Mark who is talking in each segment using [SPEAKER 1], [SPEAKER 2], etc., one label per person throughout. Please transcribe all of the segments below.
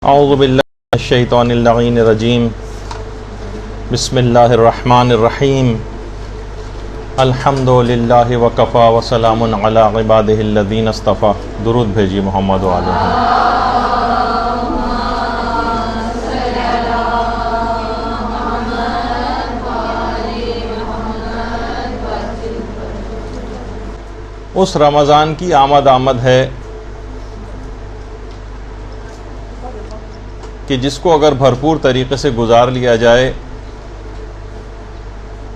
[SPEAKER 1] اعوذ باللہ من الشیطان اللعین الرجیم بسم اللہ الرحمن الرحیم الحمد للہ وکفا وسلام علی عبادہ الذین اصطفیٰ. درود بھیجی محمد و آلہ محمد. اس رمضان کی آمد ہے کہ جس کو اگر بھرپور طریقے سے گزار لیا جائے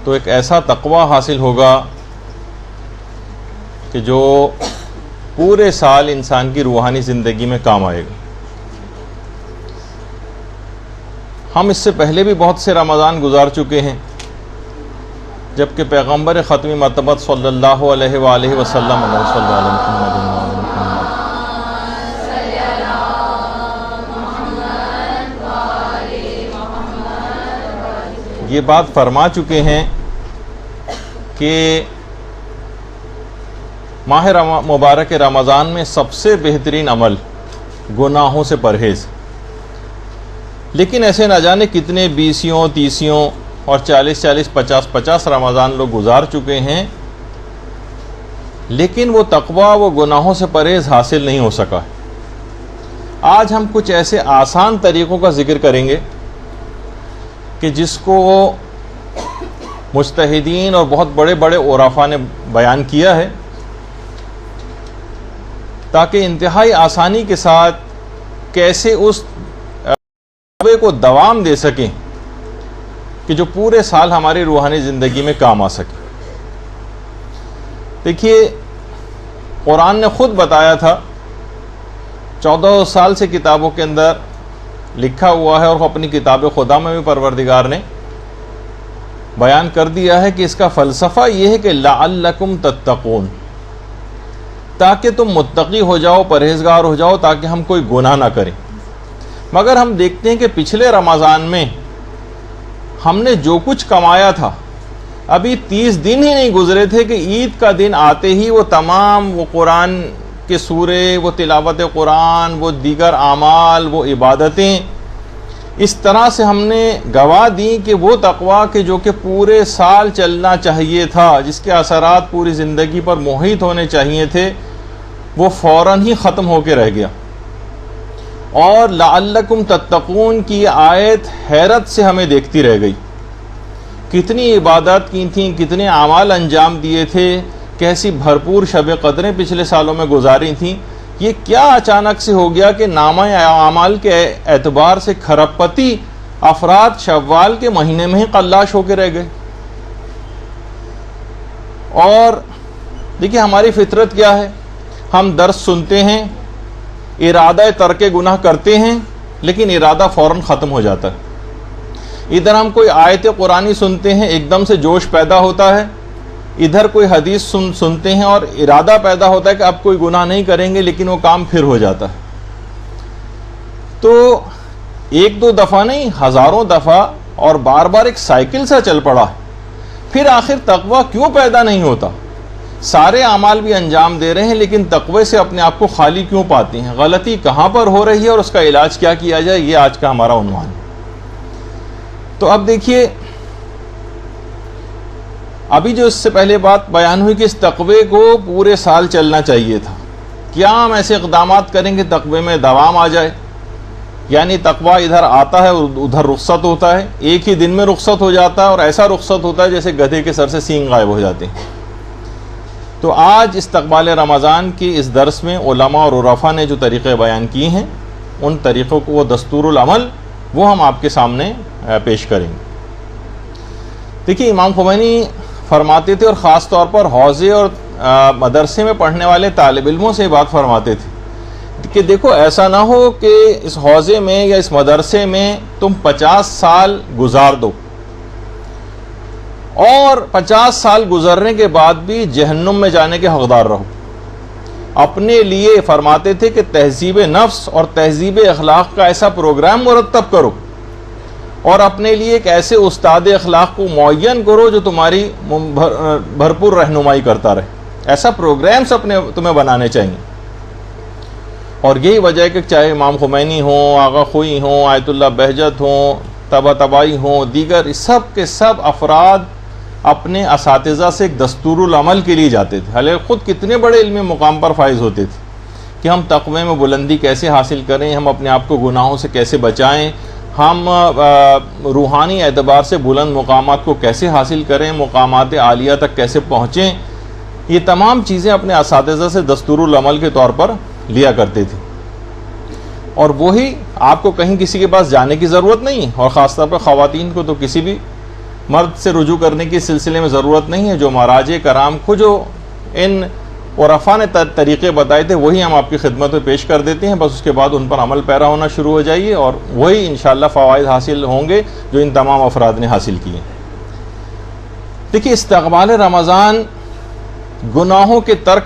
[SPEAKER 1] تو ایک ایسا تقوی حاصل ہوگا کہ جو پورے سال انسان کی روحانی زندگی میں کام آئے گا. ہم اس سے پہلے بھی بہت سے رمضان گزار چکے ہیں جبکہ پیغمبر ختمی مرتبت صلی اللہ علیہ وآلہ وسلم یہ بات فرما چکے ہیں کہ ماہ مبارک رمضان میں سب سے بہترین عمل گناہوں سے پرہیز. لیکن ایسے نہ جانے کتنے 20 30 اور 40 50 رمضان لوگ گزار چکے ہیں لیکن وہ تقوی وہ گناہوں سے پرہیز حاصل نہیں ہو سکا. آج ہم کچھ ایسے آسان طریقوں کا ذکر کریں گے کہ جس کو مجتہدین اور بہت بڑے بڑے عرفاء نے بیان کیا ہے تاکہ انتہائی آسانی کے ساتھ کیسے اس تقوی کو دوام دے سکیں کہ جو پورے سال ہماری روحانی زندگی میں کام آ سکے. دیکھیے قرآن نے خود بتایا تھا 14 سال سے کتابوں کے اندر لکھا ہوا ہے اور اپنی کتاب خدا میں بھی پروردگار نے بیان کر دیا ہے کہ اس کا فلسفہ یہ ہے کہ لعلکم تتقون، تاکہ تم متقی ہو جاؤ، پرہیزگار ہو جاؤ، تاکہ ہم کوئی گناہ نہ کریں. مگر ہم دیکھتے ہیں کہ پچھلے رمضان میں ہم نے جو کچھ کمایا تھا ابھی 30 دن ہی نہیں گزرے تھے کہ عید کا دن آتے ہی وہ تمام وہ قرآن کے سورے، وہ تلاوت قرآن، وہ دیگر اعمال، وہ عبادتیں اس طرح سے ہم نے گوا دیں کہ وہ تقوی کہ جو کہ پورے سال چلنا چاہیے تھا، جس کے اثرات پوری زندگی پر محیط ہونے چاہیے تھے، وہ فوراً ہی ختم ہو کے رہ گیا. اور لعلکم تتقون کی آیت حیرت سے ہمیں دیکھتی رہ گئی. کتنی عبادات کی تھیں، کتنے اعمال انجام دیے تھے، کیسی بھرپور شب قدریں پچھلے سالوں میں گزاری تھیں. یہ کیا اچانک سے ہو گیا کہ نامہ اعمال کے اعتبار سے کھربپتی افراد شوال کے مہینے میں ہی قلاش ہو کے رہ گئے. اور دیکھیے ہماری فطرت کیا ہے، ہم درس سنتے ہیں، ارادہ ترک گناہ کرتے ہیں لیکن ارادہ فوراً ختم ہو جاتا ہے. ادھر ہم کوئی آیت قرآنی سنتے ہیں، ایک دم سے جوش پیدا ہوتا ہے، ادھر کوئی حدیث سنتے ہیں اور ارادہ پیدا ہوتا ہے کہ اب کوئی گناہ نہیں کریں گے، لیکن وہ کام پھر ہو جاتا ہے. تو ایک دو دفعہ نہیں، ہزاروں دفعہ اور بار بار ایک سائیکل سا چل پڑا ہے. پھر آخر تقوی کیوں پیدا نہیں ہوتا؟ سارے اعمال بھی انجام دے رہے ہیں لیکن تقوی سے اپنے آپ کو خالی کیوں پاتے ہیں؟ غلطی کہاں پر ہو رہی ہے اور اس کا علاج کیا کیا جائے، یہ آج کا ہمارا عنوان ہے. تو اب دیکھیے ابھی جو اس سے پہلے بات بیان ہوئی کہ اس تقوی کو پورے سال چلنا چاہیے تھا، کیا ہم ایسے اقدامات کریں کہ تقوی میں دوام آ جائے؟ یعنی تقوی ادھر آتا ہے اور ادھر رخصت ہوتا ہے، ایک ہی دن میں رخصت ہو جاتا ہے اور ایسا رخصت ہوتا ہے جیسے گدھے کے سر سے سینگ غائب ہو جاتے ہیں. تو آج استقبال رمضان کی اس درس میں علماء اور عرفاء نے جو طریقے بیان کیے ہیں ان طریقوں کو وہ دستور العمل وہ ہم آپ کے سامنے پیش کریں گے. دیکھیے امام خمینی فرماتے تھے اور خاص طور پر حوزے اور مدرسے میں پڑھنے والے طالب علموں سے بات فرماتے تھے کہ دیکھو ایسا نہ ہو کہ اس حوزے میں یا اس مدرسے میں تم 50 سال گزار دو اور 50 سال گزرنے کے بعد بھی جہنم میں جانے کے حقدار رہو. اپنے لیے فرماتے تھے کہ تہذیب نفس اور تہذیب اخلاق کا ایسا پروگرام مرتب کرو اور اپنے لیے ایک ایسے استاد اخلاق کو معین کرو جو تمہاری بھرپور رہنمائی کرتا رہے. ایسا پروگرامز تمہیں بنانے چاہیے. اور یہی وجہ ہے کہ چاہے امام خمینی ہوں، آغا خوئی ہوں، آیت اللہ بہجت ہوں، طباطبائی ہوں، دیگر سب کے سب افراد اپنے اساتذہ سے ایک دستور العمل کے لیے جاتے تھے، حالانکہ خود کتنے بڑے علمی مقام پر فائز ہوتے تھے کہ ہم تقوی میں بلندی کیسے حاصل کریں، ہم اپنے آپ کو گناہوں سے کیسے بچائیں، ہم روحانی اعتبار سے بلند مقامات کو کیسے حاصل کریں، مقامات عالیہ تک کیسے پہنچیں، یہ تمام چیزیں اپنے اساتذہ سے دستور العمل کے طور پر لیا کرتے تھے۔ اور وہی آپ کو کہیں کسی کے پاس جانے کی ضرورت نہیں، اور خاص طور پر خواتین کو تو کسی بھی مرد سے رجوع کرنے کی سلسلے میں ضرورت نہیں ہے، جو مراجع کرام کو جو ان عرفا نے طریقے بتائے تھے وہی ہم آپ کی خدمت میں پیش کر دیتے ہیں، بس اس کے بعد ان پر عمل پیرا ہونا شروع ہو جائیے اور وہی انشاءاللہ فوائد حاصل ہوں گے جو ان تمام افراد نے حاصل کیے۔ دیکھیے، استقبال رمضان گناہوں کے ترک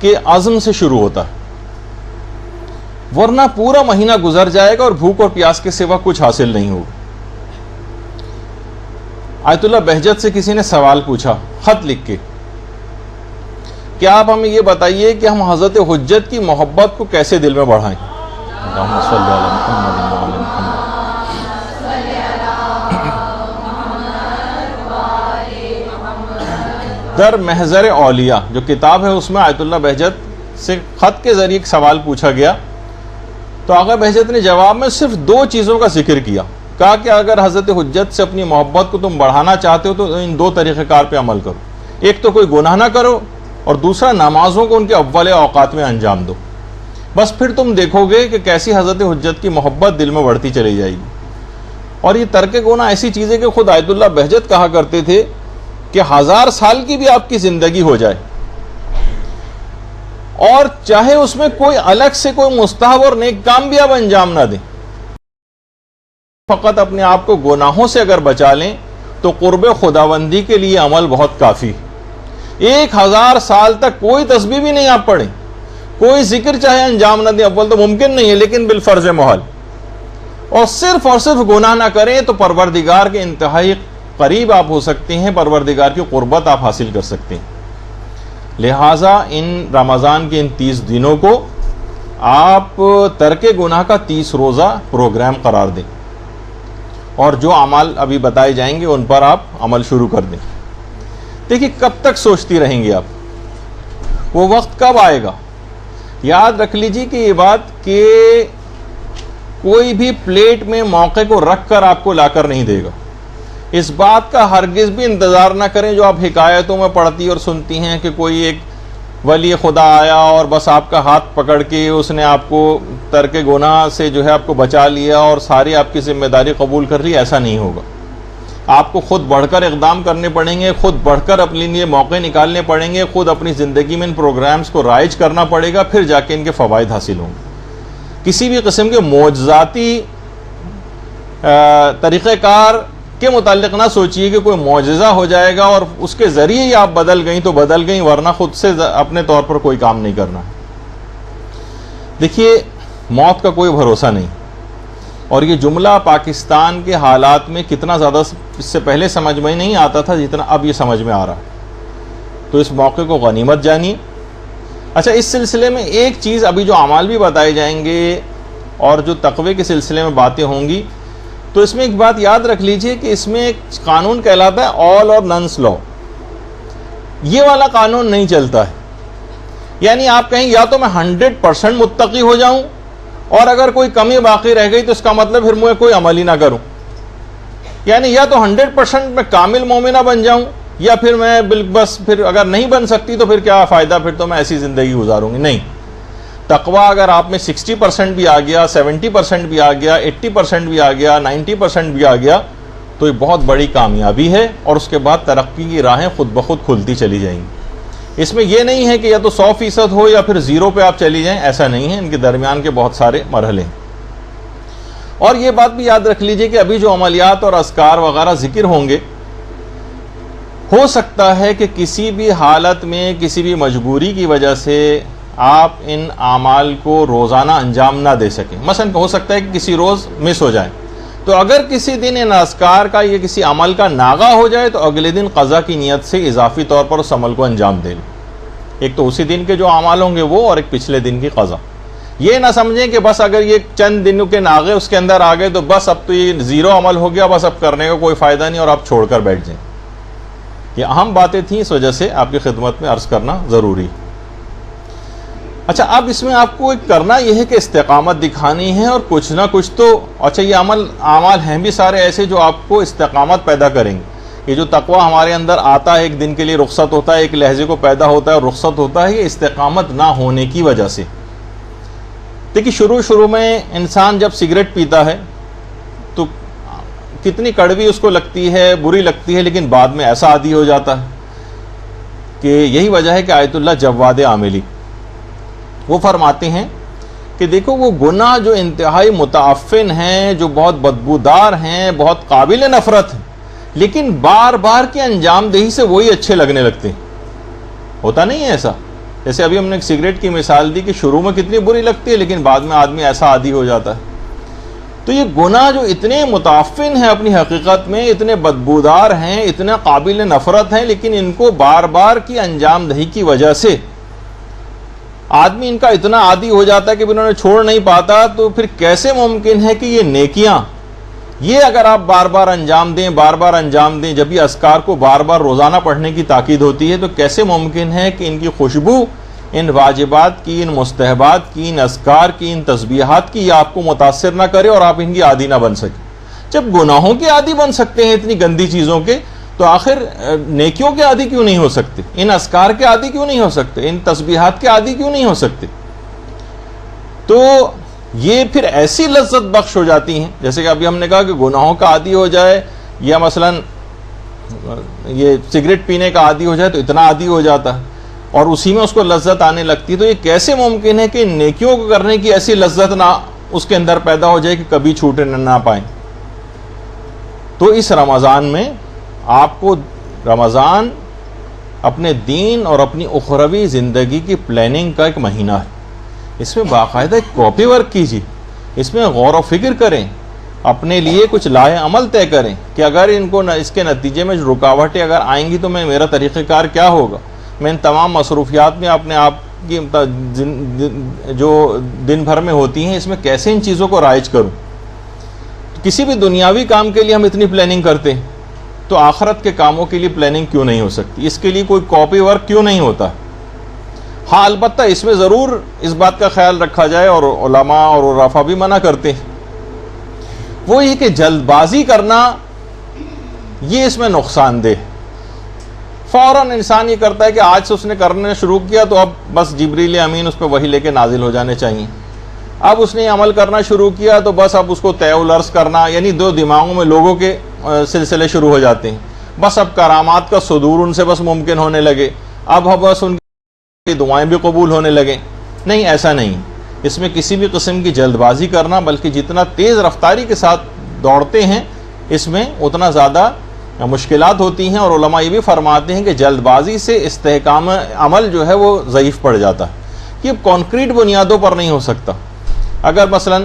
[SPEAKER 1] کے عزم سے شروع ہوتا ہے، ورنہ پورا مہینہ گزر جائے گا اور بھوک اور پیاس کے سوا کچھ حاصل نہیں ہوگا۔ آیت اللہ بہجت سے کسی نے سوال پوچھا خط لکھ کے کہ آپ ہمیں یہ بتائیے کہ ہم حضرت حجت کی محبت کو کیسے دل میں بڑھائیں۔ اللہم صلی علی محمد وعلی محمد۔ در محضر اولیاء جو کتاب ہے اس میں آیت اللہ بہجت سے خط کے ذریعے ایک سوال پوچھا گیا، تو آقا بہجت نے جواب میں صرف 2 چیزوں کا ذکر کیا، کہا کہ اگر حضرت حجت سے اپنی محبت کو تم بڑھانا چاہتے ہو تو ان 2 طریقہ کار پہ عمل کرو، ایک تو کوئی گناہ نہ کرو اور دوسرا نمازوں کو ان کے اول اوقات میں انجام دو، بس پھر تم دیکھو گے کہ کیسی حضرت حجت کی محبت دل میں بڑھتی چلی جائے گی۔ اور یہ ترک گناہ ایسی چیز ہے کہ خود آیت اللہ بہجت کہا کرتے تھے کہ 1000 سال کی بھی آپ کی زندگی ہو جائے اور چاہے اس میں کوئی الگ سے کوئی مستحب اور نیک کام بھی آپ انجام نہ دیں، فقط اپنے آپ کو گناہوں سے اگر بچا لیں تو قرب خداوندی کے لیے عمل بہت کافی۔ 1000 سال تک کوئی تسبیح بھی نہیں آپ پڑھیں، کوئی ذکر چاہے انجام نہ دیں، اول تو ممکن نہیں ہے لیکن بالفرض محال، اور صرف گناہ نہ کریں تو پروردگار کے انتہائی قریب آپ ہو سکتے ہیں، پروردگار کی قربت آپ حاصل کر سکتے ہیں۔ لہٰذا ان رمضان کے ان 30 دنوں کو آپ ترک گناہ کا 30 روزہ پروگرام قرار دیں اور جو اعمال ابھی بتائے جائیں گے ان پر آپ عمل شروع کر دیں۔ دیکھیے، کب تک سوچتی رہیں گے آپ؟ وہ وقت کب آئے گا؟ یاد رکھ لیجیے کہ یہ بات کہ کوئی بھی پلیٹ میں موقع کو رکھ کر آپ کو لا کر نہیں دے گا۔ اس بات کا ہرگز بھی انتظار نہ کریں جو آپ حکایتوں میں پڑھتی اور سنتی ہیں کہ کوئی ایک ولی خدا آیا اور بس آپ کا ہاتھ پکڑ کے اس نے آپ کو ترک گناہ سے جو ہے آپ کو بچا لیا اور ساری آپ کی ذمہ داری قبول کر لی، ایسا نہیں ہوگا۔ آپ کو خود بڑھ کر اقدام کرنے پڑیں گے، خود بڑھ کر اپنے لیے موقع نکالنے پڑیں گے، خود اپنی زندگی میں ان پروگرامز کو رائج کرنا پڑے گا، پھر جا کے ان کے فوائد حاصل ہوں گے۔ کسی بھی قسم کے معجزاتی طریقہ کار کے متعلق نہ سوچئے کہ کوئی معجزہ ہو جائے گا اور اس کے ذریعے ہی آپ بدل گئیں تو بدل گئیں، ورنہ خود سے اپنے طور پر کوئی کام نہیں کرنا۔ دیکھیے، موت کا کوئی بھروسہ نہیں، اور یہ جملہ پاکستان کے حالات میں کتنا زیادہ اس سے پہلے سمجھ میں نہیں آتا تھا جتنا اب یہ سمجھ میں آ رہا ہے، تو اس موقع کو غنیمت جانیے۔ اچھا، اس سلسلے میں ایک چیز، ابھی جو اعمال بھی بتائے جائیں گے اور جو تقوی کے سلسلے میں باتیں ہوں گی، تو اس میں ایک بات یاد رکھ لیجئے کہ اس میں ایک قانون کہلاتا ہے آل اور ننس لا۔ یہ والا قانون نہیں چلتا ہے، یعنی آپ کہیں یا تو میں 100% متقی ہو جاؤں اور اگر کوئی کمی باقی رہ گئی تو اس کا مطلب پھر میں کوئی عمل ہی نہ کروں، یعنی یا تو 100% میں کامل مومنہ بن جاؤں یا پھر میں بس پھر اگر نہیں بن سکتی تو پھر کیا فائدہ، پھر تو میں ایسی زندگی گزاروں گی۔ نہیں، تقوی اگر آپ میں 60% بھی آ گیا، 70% بھی آ گیا، 80% بھی آ گیا، 90% بھی آ گیا تو یہ بہت بڑی کامیابی ہے، اور اس کے بعد ترقی کی راہیں خود بخود کھلتی چلی جائیں گی۔ اس میں یہ نہیں ہے کہ یا تو 100% ہو یا پھر 0 پہ آپ چلی جائیں، ایسا نہیں ہے، ان کے درمیان کے بہت سارے مرحلے ہیں۔ اور یہ بات بھی یاد رکھ لیجئے کہ ابھی جو عملیات اور اذکار وغیرہ ذکر ہوں گے، ہو سکتا ہے کہ کسی بھی حالت میں کسی بھی مجبوری کی وجہ سے آپ ان اعمال کو روزانہ انجام نہ دے سکیں۔ مثلا ہو سکتا ہے کہ کسی روز مس ہو جائے، تو اگر کسی دن ان اذکار کا یا کسی عمل کا ناغہ ہو جائے تو اگلے دن قضا کی نیت سے اضافی طور پر اس عمل کو انجام دے لیں۔ ایک تو اسی دن کے جو اعمال ہوں گے وہ، اور ایک پچھلے دن کی قضا، یہ نہ سمجھیں کہ بس اگر یہ چند دنوں کے ناغے اس کے اندر آ گئے تو بس اب تو یہ زیرو عمل ہو گیا، بس اب کرنے کا کوئی فائدہ نہیں اور آپ چھوڑ کر بیٹھ جائیں. یہ اہم باتیں تھیں، اس وجہ سے آپ کی خدمت میں عرض کرنا ضروری. اچھا، اب اس میں آپ کو کرنا یہ ہے کہ استقامت دکھانی ہے، اور کچھ نہ کچھ تو اچھا یہ اعمال ہیں بھی سارے ایسے جو آپ کو استقامت پیدا کریں گے. یہ جو تقوی ہمارے اندر آتا ہے، ایک دن کے لیے رخصت ہوتا ہے، ایک لہجے کو پیدا ہوتا ہے اور رخصت ہوتا ہے، یہ استقامت نہ ہونے کی وجہ سے. دیکھیے شروع میں انسان جب سگریٹ پیتا ہے تو کتنی کڑوی اس کو لگتی ہے، بری لگتی ہے، لیکن بعد میں ایسا عادی ہو جاتا ہے کہ یہی وجہ ہے کہ آیت اللہ جواد عاملی وہ فرماتے ہیں کہ دیکھو وہ گناہ جو انتہائی متعفن ہیں، جو بہت بدبودار ہیں، بہت قابل نفرت ہیں، لیکن بار بار کی انجام دہی سے وہی اچھے لگنے لگتے ہیں. ہوتا نہیں ہے ایسا؟ جیسے ابھی ہم نے ایک سگریٹ کی مثال دی کہ شروع میں کتنی بری لگتی ہے، لیکن بعد میں آدمی ایسا عادی ہو جاتا ہے. تو یہ گناہ جو اتنے متعفن ہیں اپنی حقیقت میں، اتنے بدبودار ہیں، اتنے قابل نفرت ہیں، لیکن ان کو بار بار کی انجام دہی کی وجہ سے آدمی ان کا اتنا عادی ہو جاتا ہے کہ انہوں نے چھوڑ نہیں پاتا. تو پھر کیسے ممکن ہے کہ یہ نیکیاں یہ اگر آپ بار بار انجام دیں، جب یہ اذکار کو بار بار روزانہ پڑھنے کی تاکید ہوتی ہے، تو کیسے ممکن ہے کہ ان کی خوشبو ان واجبات کی، ان مستحبات کی، ان اذکار کی، ان تسبیحات کی یہ آپ کو متاثر نہ کرے اور آپ ان کی عادی نہ بن سکیں؟ جب گناہوں کے عادی بن سکتے ہیں اتنی گندی چیزوں کے، تو آخر نیکیوں کے عادی کیوں نہیں ہو سکتے؟ ان اذکار کے عادی کیوں نہیں ہو سکتے؟ ان تسبیحات کے عادی کیوں نہیں ہو سکتے؟ تو یہ پھر ایسی لذت بخش ہو جاتی ہیں، جیسے کہ ابھی ہم نے کہا کہ گناہوں کا عادی ہو جائے، یا مثلا یہ سگریٹ پینے کا عادی ہو جائے تو اتنا عادی ہو جاتا ہے اور اسی میں اس کو لذت آنے لگتی ہے. تو یہ کیسے ممکن ہے کہ نیکیوں کو کرنے کی ایسی لذت نہ اس کے اندر پیدا ہو جائے کہ کبھی چھوٹے نہ پائیں؟ تو اس رمضان میں آپ کو رمضان اپنے دین اور اپنی اخروی زندگی کی پلاننگ کا ایک مہینہ ہے. اس میں باقاعدہ ایک کاپی ورک کیجیے، اس میں غور و فکر کریں، اپنے لیے کچھ لائے عمل طے کریں کہ اگر اس کے نتیجے میں رکاوٹیں اگر آئیں گی تو میرا طریقہ کار کیا ہوگا. میں ان تمام مصروفیات میں اپنے آپ کی جو دن بھر میں ہوتی ہیں اس میں کیسے ان چیزوں کو رائج کروں. کسی بھی دنیاوی کام کے لیے ہم اتنی پلاننگ کرتے ہیں تو آخرت کے کاموں کے لیے پلاننگ کیوں نہیں ہو سکتی؟ اس کے لیے کوئی کاپی ورک کیوں نہیں ہوتا؟ ہاں البتہ اس میں ضرور اس بات کا خیال رکھا جائے، اور علماء اور عرفا بھی منع کرتے ہیں، وہ یہ کہ جلد بازی کرنا یہ اس میں نقصان دہ. فوراً انسان یہ کرتا ہے کہ آج سے اس نے کرنا شروع کیا تو اب بس جبریل امین اس پہ وحی لے کے نازل ہو جانے چاہیے. اب اس نے عمل کرنا شروع کیا تو بس اب اس کو طے العرض کرنا، یعنی دو دماغوں میں لوگوں کے سلسلے شروع ہو جاتے ہیں. بس اب کرامات کا صدور ان سے بس ممکن ہونے لگے، اب بس ان کی دعائیں بھی قبول ہونے لگیں. نہیں، ایسا نہیں. اس میں کسی بھی قسم کی جلد بازی کرنا، بلکہ جتنا تیز رفتاری کے ساتھ دوڑتے ہیں اس میں اتنا زیادہ مشکلات ہوتی ہیں. اور علماء یہ بھی فرماتے ہیں کہ جلد بازی سے استحکام عمل جو ہے وہ ضعیف پڑ جاتا ہے. یہ کانکریٹ بنیادوں پر نہیں ہو سکتا. اگر مثلا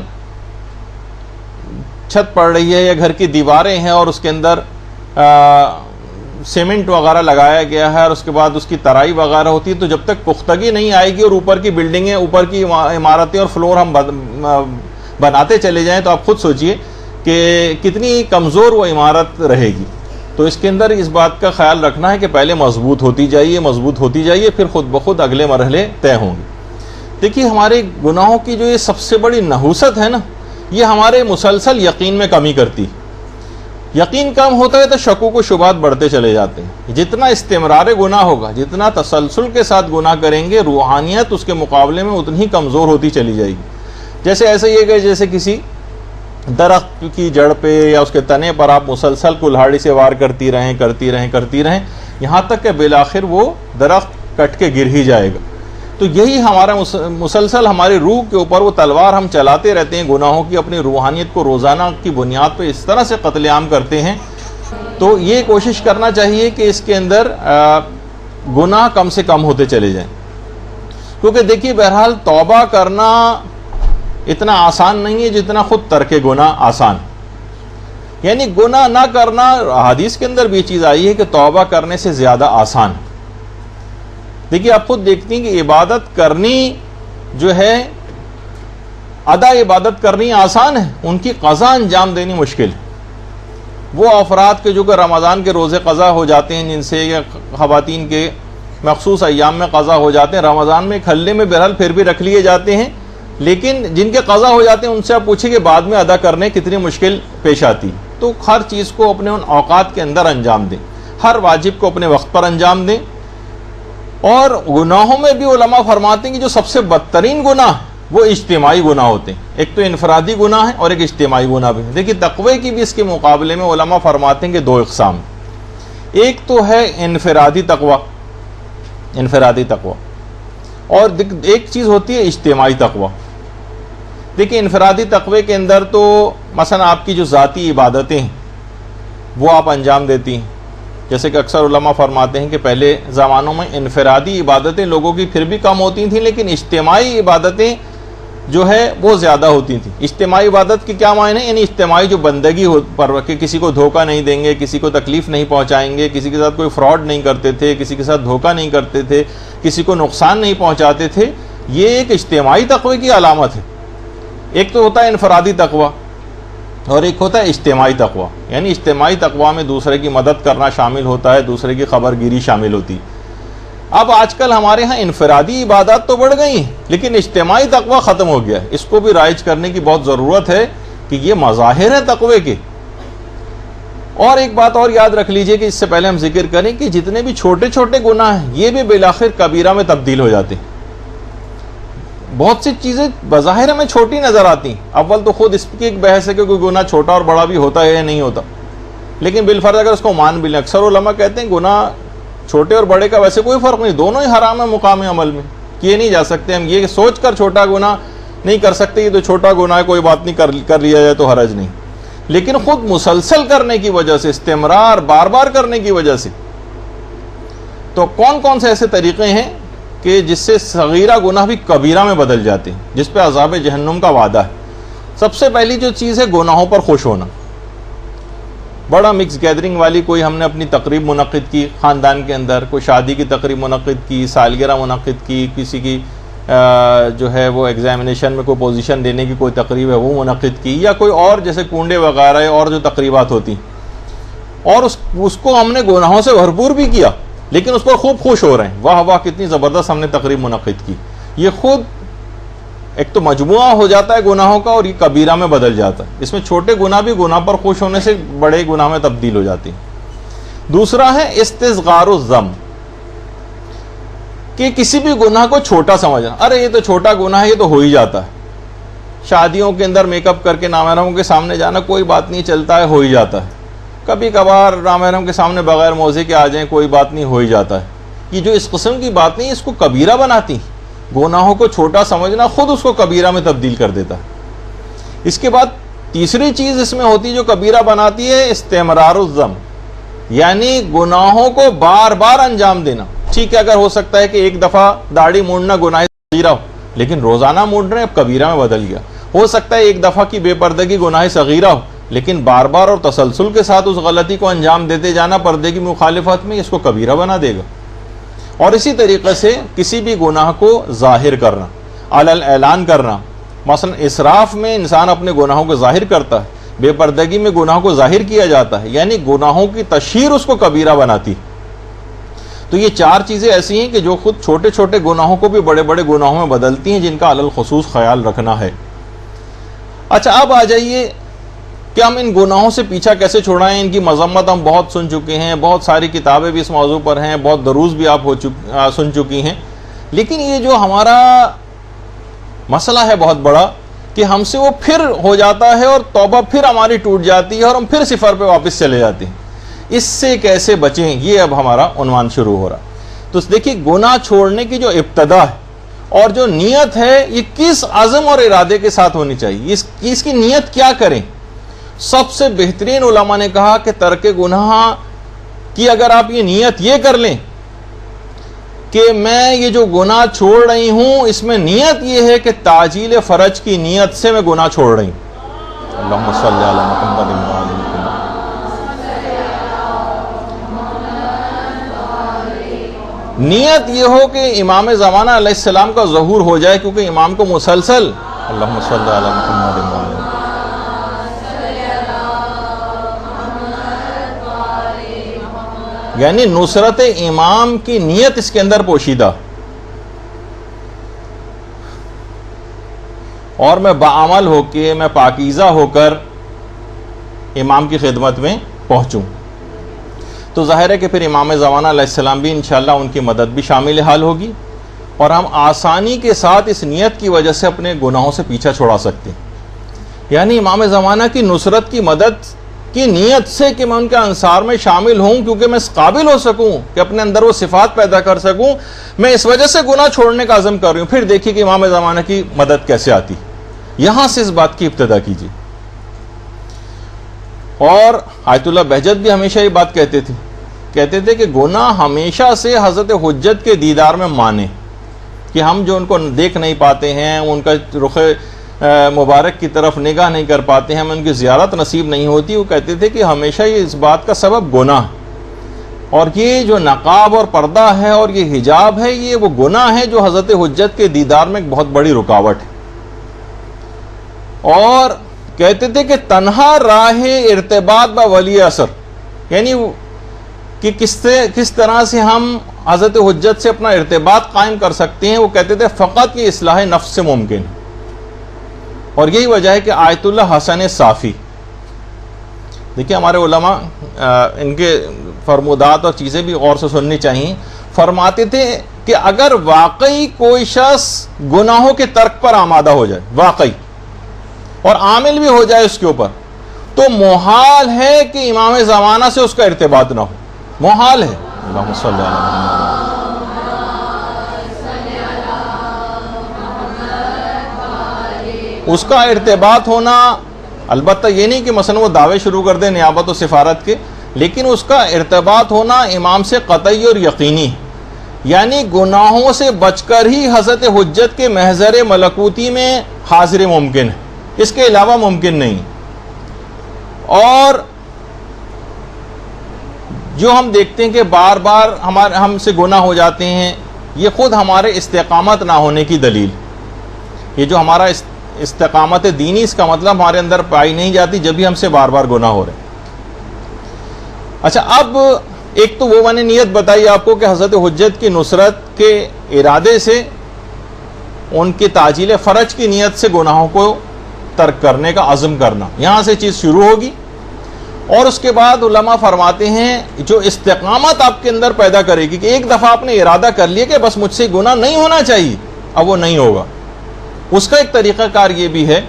[SPEAKER 1] چھت پڑ رہی ہے یا گھر کی دیواریں ہیں اور اس کے اندر سیمنٹ وغیرہ لگایا گیا ہے اور اس کے بعد اس کی ترائی وغیرہ ہوتی ہے، تو جب تک پختگی نہیں آئے گی اور اوپر کی بلڈنگیں، اوپر کی عمارتیں اور فلور ہم بناتے چلے جائیں تو آپ خود سوچئے کہ کتنی کمزور وہ عمارت رہے گی. تو اس کے اندر اس بات کا خیال رکھنا ہے کہ پہلے مضبوط ہوتی جائیے، پھر خود بخود اگلے مرحلے طے ہوں گے. دیکھیے ہمارے گناہوں کی جو یہ سب سے بڑی نحوست ہے نا، یہ ہمارے مسلسل یقین میں کمی کرتی. یقین کم ہوتا ہے تو شکوک و شبہات بڑھتے چلے جاتے ہیں. جتنا استمرار گناہ ہوگا، جتنا تسلسل کے ساتھ گناہ کریں گے، روحانیت اس کے مقابلے میں اتنی ہی کمزور ہوتی چلی جائے گی. جیسے ایسے یہ کہ جیسے کسی درخت کی جڑ پہ یا اس کے تنے پر آپ مسلسل کلہاڑی سے وار کرتی رہیں یہاں تک کہ بالآخر وہ درخت کٹ کے گر ہی جائے گا. تو یہی ہمارا مسلسل ہماری روح کے اوپر وہ تلوار ہم چلاتے رہتے ہیں گناہوں کی، اپنی روحانیت کو روزانہ کی بنیاد پہ اس طرح سے قتل عام کرتے ہیں. تو یہ کوشش کرنا چاہیے کہ اس کے اندر گناہ کم سے کم ہوتے چلے جائیں. کیونکہ دیکھیے بہرحال توبہ کرنا اتنا آسان نہیں ہے جتنا خود ترک گناہ آسان. یعنی گناہ نہ کرنا، حدیث کے اندر بھی یہ چیز آئی ہے کہ توبہ کرنے سے زیادہ آسان. دیکھیے آپ خود دیکھتی ہیں کہ عبادت کرنی جو ہے ادا عبادت کرنی آسان ہے، ان کی قضا انجام دینی مشکل ہے۔ وہ افراد کے جو کہ رمضان کے روزے قضا ہو جاتے ہیں جن سے، یا خواتین کے مخصوص ایام میں قضا ہو جاتے ہیں، رمضان میں کھلے میں بہرحال پھر بھی رکھ لیے جاتے ہیں، لیکن جن کے قضا ہو جاتے ہیں ان سے آپ پوچھیں کہ بعد میں ادا کرنے کتنی مشکل پیش آتی۔ تو ہر چیز کو اپنے ان اوقات کے اندر انجام دیں، ہر واجب کو اپنے وقت پر انجام دیں۔ اور گناہوں میں بھی علماء فرماتے ہیں کہ جو سب سے بدترین گناہ وہ اجتماعی گناہ ہوتے ہیں۔ ایک تو انفرادی گناہ ہے اور ایک اجتماعی گناہ بھی ہے۔ دیکھیے تقوی کی بھی اس کے مقابلے میں علماء فرماتے ہیں کہ دو اقسام، ایک تو ہے انفرادی تقوی، انفرادی تقوی، اور ایک چیز ہوتی ہے اجتماعی تقوی۔ دیکھیں انفرادی تقوی کے اندر تو مثلا آپ کی جو ذاتی عبادتیں ہیں وہ آپ انجام دیتی ہیں، جیسے کہ اکثر علماء فرماتے ہیں کہ پہلے زمانوں میں انفرادی عبادتیں لوگوں کی پھر بھی کم ہوتی تھیں، لیکن اجتماعی عبادتیں جو ہے وہ زیادہ ہوتی تھیں۔ اجتماعی عبادت کی کیا معنی ہے؟ یعنی اجتماعی جو بندگی پر کہ کسی کو دھوکہ نہیں دیں گے، کسی کو تکلیف نہیں پہنچائیں گے، کسی کے ساتھ کوئی فراڈ نہیں کرتے تھے، کسی کے ساتھ دھوکہ نہیں کرتے تھے، کسی کو نقصان نہیں پہنچاتے تھے، یہ ایک اجتماعی تقوی کی علامت ہے۔ ایک تو ہوتا ہے انفرادی تقوی اور ایک ہوتا ہے اجتماعی تقوی، یعنی اجتماعی تقوی میں دوسرے کی مدد کرنا شامل ہوتا ہے، دوسرے کی خبر گیری شامل ہوتی۔ اب آج کل ہمارے ہاں انفرادی عبادات تو بڑھ گئی ہیں لیکن اجتماعی تقوی ختم ہو گیا ہے۔ اس کو بھی رائج کرنے کی بہت ضرورت ہے کہ یہ مظاہر ہیں تقوی کے۔ اور ایک بات اور یاد رکھ لیجئے کہ اس سے پہلے ہم ذکر کریں کہ جتنے بھی چھوٹے چھوٹے گناہ ہیں یہ بھی بالآخر کبیرہ میں تبدیل ہو جاتے ہیں۔ بہت سی چیزیں بظاہر ہمیں چھوٹی نظر آتی ہیں، اول تو خود اس کی ایک بحث ہے کہ کوئی گناہ چھوٹا اور بڑا بھی ہوتا ہے یا نہیں ہوتا، لیکن بالفرض اگر اس کو مان بھی لیں، اکثر علماء کہتے ہیں گناہ چھوٹے اور بڑے کا ویسے کوئی فرق نہیں، دونوں ہی حرام ہے مقام عمل میں، کیے نہیں جا سکتے۔ ہم یہ سوچ کر چھوٹا گناہ نہیں کر سکتے، یہ تو چھوٹا گناہ ہے کوئی بات نہیں، کر لیا جائے تو حرج نہیں، لیکن خود مسلسل کرنے کی وجہ سے، استمرار بار بار کرنے کی وجہ سے، تو کون کون سے ایسے طریقے ہیں کہ جس سے صغیرہ گناہ بھی کبیرہ میں بدل جاتے ہیں، جس پہ عذاب جہنم کا وعدہ ہے۔ سب سے پہلی جو چیز ہے گناہوں پر خوش ہونا۔ بڑا مکس گیدرنگ والی کوئی ہم نے اپنی تقریب منعقد کی خاندان کے اندر، کوئی شادی کی تقریب منعقد کی، سالگرہ منعقد کی، کسی کی جو ہے وہ ایگزامینیشن میں کوئی پوزیشن دینے کی کوئی تقریب ہے وہ منعقد کی، یا کوئی اور جیسے کنڈے وغیرہ اور جو تقریبات ہوتی، اور اس کو ہم نے گناہوں سے بھرپور بھی کیا لیکن اس پر خوب خوش ہو رہے ہیں، واہ واہ کتنی زبردست ہم نے تقریب منعقد کی۔ یہ خود ایک تو مجموعہ ہو جاتا ہے گناہوں کا اور یہ کبیرہ میں بدل جاتا ہے۔ اس میں چھوٹے گناہ بھی گناہ پر خوش ہونے سے بڑے گناہ میں تبدیل ہو جاتے ہیں۔ دوسرا ہے استصغار الذنب، کہ کسی بھی گناہ کو چھوٹا سمجھنا، ارے یہ تو چھوٹا گناہ ہے، یہ تو ہو ہی جاتا ہے۔ شادیوں کے اندر میک اپ کر کے نامحرموں کے سامنے جانا کوئی بات نہیں، چلتا ہے، ہو ہی جاتا ہے۔ کبھی کبھار نامحرم کے سامنے بغیر موزے کے آ جائیں کوئی بات نہیں، ہو ہی جاتا ہے۔ یہ جو اس قسم کی باتیں اس کو کبیرہ بناتی، گناہوں کو چھوٹا سمجھنا خود اس کو کبیرہ میں تبدیل کر دیتا ہے۔ اس کے بعد تیسری چیز اس میں ہوتی جو کبیرہ بناتی ہے استمرار الذنب، یعنی گناہوں کو بار بار انجام دینا۔ ٹھیک ہے اگر ہو سکتا ہے کہ ایک دفعہ داڑھی مونڈنا گناہ صغیرہ ہو، لیکن روزانہ مونڈ رہے اب کبیرہ میں بدل گیا۔ ہو سکتا ہے ایک دفعہ کی بے پردگی گناہ صغیرہ ہو، لیکن بار بار اور تسلسل کے ساتھ اس غلطی کو انجام دیتے جانا پردے کی مخالفت میں اس کو کبیرہ بنا دے گا۔ اور اسی طریقے سے کسی بھی گناہ کو ظاہر کرنا، علل اعلان کرنا، مثلا اسراف میں انسان اپنے گناہوں کو ظاہر کرتا ہے، بے پردگی میں گناہوں کو ظاہر کیا جاتا ہے، یعنی گناہوں کی تشہیر اس کو کبیرہ بناتی۔ تو یہ چار چیزیں ایسی ہیں کہ جو خود چھوٹے چھوٹے گناہوں کو بھی بڑے بڑے گناہوں میں بدلتی ہیں، جن کا علل خصوص خیال رکھنا ہے۔ اچھا اب آ جائیے کہ ہم ان گناہوں سے پیچھا کیسے چھڑائیں۔ ان کی مذمت ہم بہت سن چکے ہیں، بہت ساری کتابیں بھی اس موضوع پر ہیں، بہت دروس بھی آپ سن چکی ہیں، لیکن یہ جو ہمارا مسئلہ ہے بہت بڑا کہ ہم سے وہ پھر ہو جاتا ہے اور توبہ پھر ہماری ٹوٹ جاتی ہے اور ہم پھر صفر پہ واپس چلے جاتے ہیں۔ اس سے کیسے بچیں، یہ اب ہمارا عنوان شروع ہو رہا۔ تو دیکھیے گناہ چھوڑنے کی جو ابتدا ہے اور جو نیت ہے یہ کس عزم اور ارادے کے ساتھ ہونی چاہیے، اس کی نیت کیا کریں۔ سب سے بہترین علماء نے کہا کہ ترک گناہ کی اگر آپ یہ نیت یہ کر لیں کہ میں یہ جو گناہ چھوڑ رہی ہوں اس میں نیت یہ ہے کہ تعجیل فرج کی نیت سے میں گناہ چھوڑ رہی ہوں۔ اللہم صلی علی محمد و آل محمد۔ نیت یہ ہو کہ امام زمانہ علیہ السلام کا ظہور ہو جائے، کیونکہ امام کو مسلسل اللہم صلی علی محمد و علی محمد۔ یعنی نصرت امام کی نیت اس کے اندر پوشیدہ، اور میں بعمل ہو کے، میں پاکیزہ ہو کر امام کی خدمت میں پہنچوں، تو ظاہر ہے کہ پھر امام زمانہ علیہ السلام بھی انشاءاللہ ان کی مدد بھی شامل حال ہوگی، اور ہم آسانی کے ساتھ اس نیت کی وجہ سے اپنے گناہوں سے پیچھا چھڑا سکتے ہیں۔ یعنی امام زمانہ کی نصرت کی مدد کی نیت سے کہ میں ان کے انصار میں شامل ہوں، کیونکہ میں اس قابل ہو سکوں کہ اپنے اندر وہ صفات پیدا کر سکوں، میں اس وجہ سے گناہ چھوڑنے کا عزم کر رہی ہوں۔ پھر دیکھیے کہ امام زمانہ کی مدد کیسے آتی، یہاں سے اس بات کی ابتدا کیجیے۔ اور آیت اللہ بہجت بھی ہمیشہ یہ بات کہتے تھے کہ گناہ ہمیشہ سے حضرت حجت کے دیدار میں مانے، کہ ہم جو ان کو دیکھ نہیں پاتے ہیں، ان کا رخ مبارک کی طرف نگاہ نہیں کر پاتے ہیں، ہمیں ان کی زیارت نصیب نہیں ہوتی، وہ کہتے تھے کہ ہمیشہ یہ اس بات کا سبب گناہ، اور یہ جو نقاب اور پردہ ہے اور یہ حجاب ہے، یہ وہ گناہ ہے جو حضرت حجت کے دیدار میں ایک بہت بڑی رکاوٹ ہے۔ اور کہتے تھے کہ تنہا راہ ارتباط با ولی اثر، یعنی کہ کس طرح سے ہم حضرت حجت سے اپنا ارتباط قائم کر سکتے ہیں، وہ کہتے تھے فقط یہ اصلاح نفس سے ممکن ہے۔ اور یہی وجہ ہے کہ آیت اللہ حسن صافی، دیکھیں ہمارے علماء ان کے فرمودات اور چیزیں بھی غور سے سننی چاہیے، فرماتے تھے کہ اگر واقعی کوئی شخص گناہوں کے ترک پر آمادہ ہو جائے، واقعی، اور عامل بھی ہو جائے اس کے اوپر، تو محال ہے کہ امام زمانہ سے اس کا ارتباط نہ ہو، محال ہے۔ اللہم صلی علی محمد۔ اس کا ارتباط ہونا، البتہ یہ نہیں کہ مثلا وہ دعوے شروع کر دے نیابت و سفارت کے، لیکن اس کا ارتباط ہونا امام سے قطعی اور یقینی، یعنی گناہوں سے بچ کر ہی حضرت حجت کے محضر ملکوتی میں حاضری ممکن ہے، اس کے علاوہ ممکن نہیں۔ اور جو ہم دیکھتے ہیں کہ بار بار ہم سے گناہ ہو جاتے ہیں، یہ خود ہمارے استقامت نہ ہونے کی دلیل، یہ جو ہمارا استقامت دینی، اس کا مطلب ہمارے اندر پائی نہیں جاتی جب بھی ہم سے بار بار گناہ ہو رہے ہیں۔ اچھا، اب ایک تو وہ میں نے نیت بتائی آپ کو کہ حضرت حجت کی نصرت کے ارادے سے ان کی تعجیل فرج کی نیت سے گناہوں کو ترک کرنے کا عزم کرنا، یہاں سے چیز شروع ہوگی۔ اور اس کے بعد علماء فرماتے ہیں جو استقامت آپ کے اندر پیدا کرے گی کہ ایک دفعہ آپ نے ارادہ کر لیا کہ بس مجھ سے گناہ نہیں ہونا چاہیے، اب وہ نہیں ہوگا، اس کا ایک طریقہ کار یہ بھی ہے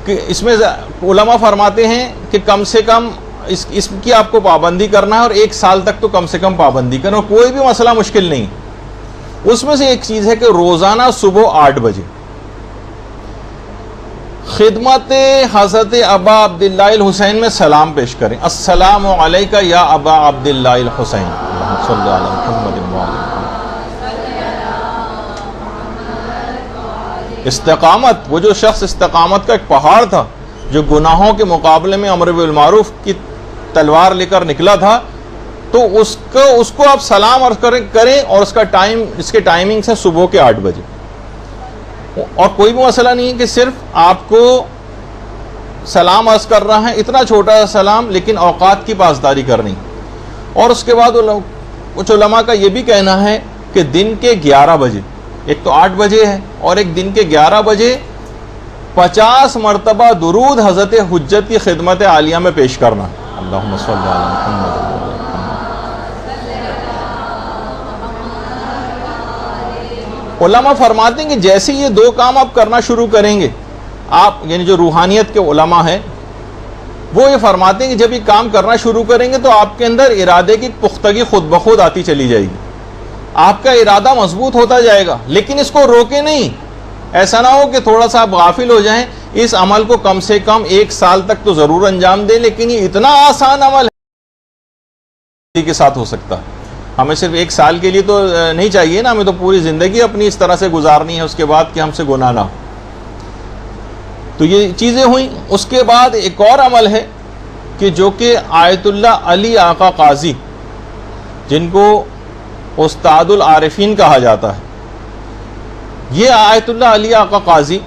[SPEAKER 1] کہ اس میں علماء فرماتے ہیں کہ کم سے کم اس کی آپ کو پابندی کرنا ہے، اور 1 سال تک تو کم سے کم پابندی کرنا، اور کوئی بھی مسئلہ مشکل نہیں۔ اس میں سے ایک چیز ہے کہ روزانہ صبح 8 بجے خدمت حضرت ابا عبداللہ الحسین میں سلام پیش کریں، السلام علیکہ یا ابا عبداللہ الحسین، اللہم صلی علی محمد و علی محمد۔ استقامت، وہ جو شخص استقامت کا ایک پہاڑ تھا، جو گناہوں کے مقابلے میں امر بالمعروف کی تلوار لے کر نکلا تھا، تو اس کو آپ سلام عرض کریں، اور اس کے ٹائمنگ سے صبح کے 8 بجے، اور کوئی بھی مسئلہ نہیں ہے کہ صرف آپ کو سلام عرض کر رہا ہے، اتنا چھوٹا سا سلام، لیکن اوقات کی پاسداری کرنی۔ اور اس کے بعد کچھ علماء کا یہ بھی کہنا ہے کہ دن کے 11 بجے، ایک تو 8 بجے ہے، اور ایک دن کے 11 بجے 50 مرتبہ درود حضرت حجت کی خدمت عالیہ میں پیش کرنا، اللہم صلی علی محمد۔ علماء فرماتے ہیں کہ جیسے یہ 2 کام آپ کرنا شروع کریں گے، آپ یعنی جو روحانیت کے علماء ہیں وہ یہ فرماتے ہیں کہ جب یہ کام کرنا شروع کریں گے تو آپ کے اندر ارادے کی پختگی خود بخود آتی چلی جائے گی، آپ کا ارادہ مضبوط ہوتا جائے گا، لیکن اس کو روکے نہیں۔ ایسا نہ ہو کہ تھوڑا سا آپ غافل ہو جائیں، اس عمل کو کم سے کم 1 سال تک تو ضرور انجام دیں، لیکن یہ اتنا آسان عمل ہے کے ساتھ ہو سکتا ہے، ہمیں صرف 1 سال کے لیے تو نہیں چاہیے نا، ہمیں تو پوری زندگی اپنی اس طرح سے گزارنی ہے اس کے بعد کہ ہم سے گناہ نہ ہو۔ تو یہ چیزیں ہوئیں۔ اس کے بعد ایک اور عمل ہے کہ جو کہ آیت اللہ علی آقا قاضی، جن کو استاد العارفین کہا جاتا ہے، یہ آیت اللہ علی آقا قاضی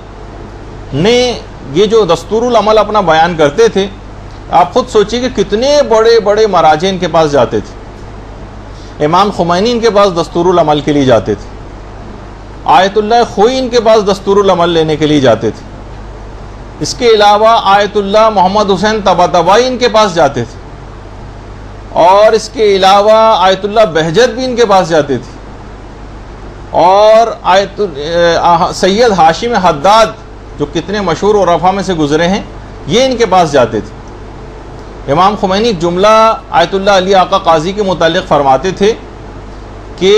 [SPEAKER 1] نے یہ جو دستور العمل اپنا بیان کرتے تھے، آپ خود سوچیے کہ کتنے بڑے بڑے مراجع ان کے پاس جاتے تھے۔ امام خمینی ان کے پاس دستور العمل کے لیے جاتے تھے، آیت اللہ خوئی ان کے پاس دستور العمل لینے کے لیے جاتے تھے، اس کے علاوہ آیت اللہ محمد حسین طباطبائی ان کے پاس جاتے تھے، اور اس کے علاوہ آیت اللہ بہجت بھی ان کے پاس جاتے تھے، اور سید ہاشم حداد جو کتنے مشہور عرفا میں سے گزرے ہیں، یہ ان کے پاس جاتے تھے۔ امام خمینی ایک جملہ آیت اللہ علی آقا قاضی کے متعلق فرماتے تھے کہ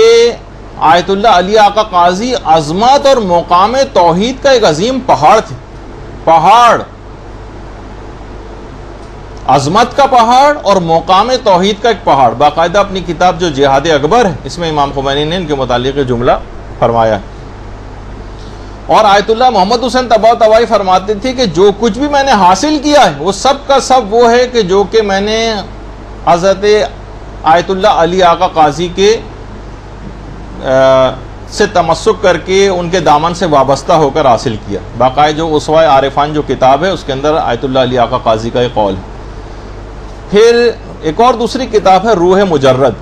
[SPEAKER 1] آیت اللہ علی آقا قاضی عظمت اور مقام توحید کا ایک عظیم پہاڑ تھے، پہاڑ، عظمت کا پہاڑ اور مقام توحید کا ایک پہاڑ۔ باقاعدہ اپنی کتاب جو جہاد اکبر ہے، اس میں امام خمینی نے ان کے متعلق جملہ فرمایا ہے۔ اور آیت اللہ محمد حسین طباطبائی فرماتے تھے کہ جو کچھ بھی میں نے حاصل کیا ہے وہ سب کا سب وہ ہے کہ جو کہ میں نے حضرت آیت اللہ علی آقا قاضی کے سے تمسک کر کے ان کے دامن سے وابستہ ہو کر حاصل کیا۔ باقاعدہ جو اسوہ عارفان جو کتاب ہے، اس کے اندر آیت اللہ علی آقا قاضی کا ایک قول ہے۔ پھر ایک اور دوسری کتاب ہے روح مجرد،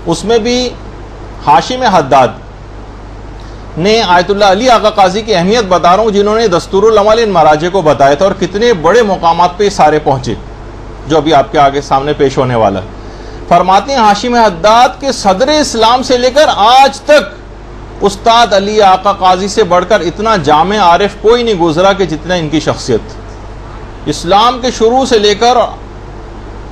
[SPEAKER 1] اس میں بھی ہاشم حداد نے آیت اللہ علی آقا قاضی کی اہمیت بتا رہا ہوں، جنہوں نے دستور العمل ان مراجع کو بتایا تھا، اور کتنے بڑے مقامات پہ یہ سارے پہنچے، جو ابھی آپ کے آگے سامنے پیش ہونے والا ہے۔ فرماتے ہیں ہاشم حداد کے صدر اسلام سے لے کر آج تک استاد علی آقا قاضی سے بڑھ کر اتنا جامع عارف کوئی نہیں گزرا کہ جتنا ان کی شخصیت، اسلام کے شروع سے لے کر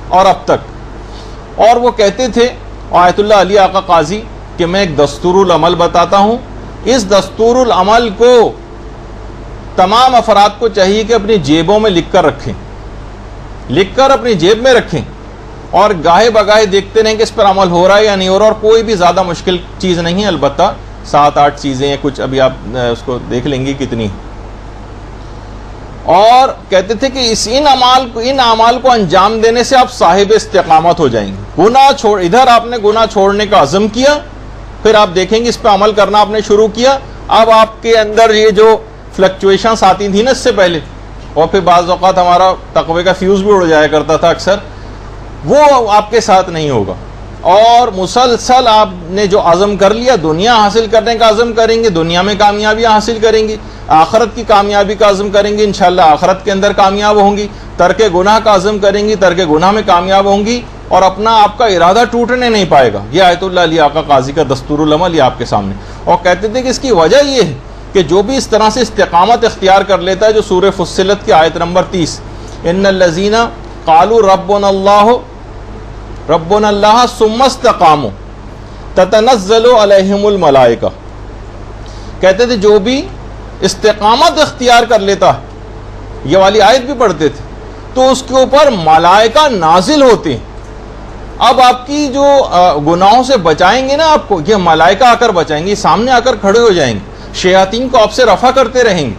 [SPEAKER 1] اور اب تک۔ اور وہ کہتے تھے آیت اللہ علی آقا قاضی کہ میں ایک دستور العمل بتاتا ہوں، اس دستور العمل کو تمام افراد کو چاہیے کہ اپنی جیبوں میں لکھ کر رکھیں، لکھ کر اپنی جیب میں رکھیں، اور گاہے بگاہے دیکھتے رہیں کہ اس پر عمل ہو رہا ہے یا نہیں ہو رہا۔ اور کوئی بھی زیادہ مشکل چیز نہیں ہے، البتہ 7-8 چیزیں ہیں کچھ، ابھی آپ اس کو دیکھ لیں گی کتنی۔ اور کہتے تھے کہ ان اعمال کو انجام دینے سے آپ صاحب استقامت ہو جائیں گے۔ گناہ ادھر آپ نے گناہ چھوڑنے کا عزم کیا، پھر آپ دیکھیں گے اس پہ عمل کرنا آپ نے شروع کیا، اب آپ کے اندر یہ جو فلکچویشنز آتی تھیں نا اس سے پہلے، اور پھر بعض اوقات ہمارا تقوی کا فیوز بھی اڑ جایا کرتا تھا اکثر، وہ آپ کے ساتھ نہیں ہوگا۔ اور مسلسل آپ نے جو عزم کر لیا، دنیا حاصل کرنے کا عزم کریں گے، دنیا میں کامیابیاں حاصل کریں گے، آخرت کی کامیابی کا عزم کریں گے، انشاءاللہ آخرت کے اندر کامیاب ہوں گی، ترک گناہ کا عزم کریں گی، ترک گناہ میں کامیاب ہوں گی، اور اپنا آپ کا ارادہ ٹوٹنے نہیں پائے گا۔ یہ آیت اللہ علی آقا قاضی کا دستور العمل یہ آپ کے سامنے۔ اور کہتے تھے کہ اس کی وجہ یہ ہے کہ جو بھی اس طرح سے استقامت اختیار کر لیتا ہے، جو سورہ فصلت کی آیت نمبر 30، ان الذین قالوا ربنا اللہ ثم استقاموا تتنزل علیہم الملائکہ، کہتے تھے جو بھی استقامت اختیار کر لیتا ہے، یہ والی آیت بھی پڑھتے تھے، تو اس کے اوپر ملائکہ نازل ہوتے ہیں۔ اب آپ کی جو گناہوں سے بچائیں گے نا آپ کو، یہ ملائکہ آ کر بچائیں گے، سامنے آ کر کھڑے ہو جائیں گے، شیاطین کو آپ سے رفع کرتے رہیں گے۔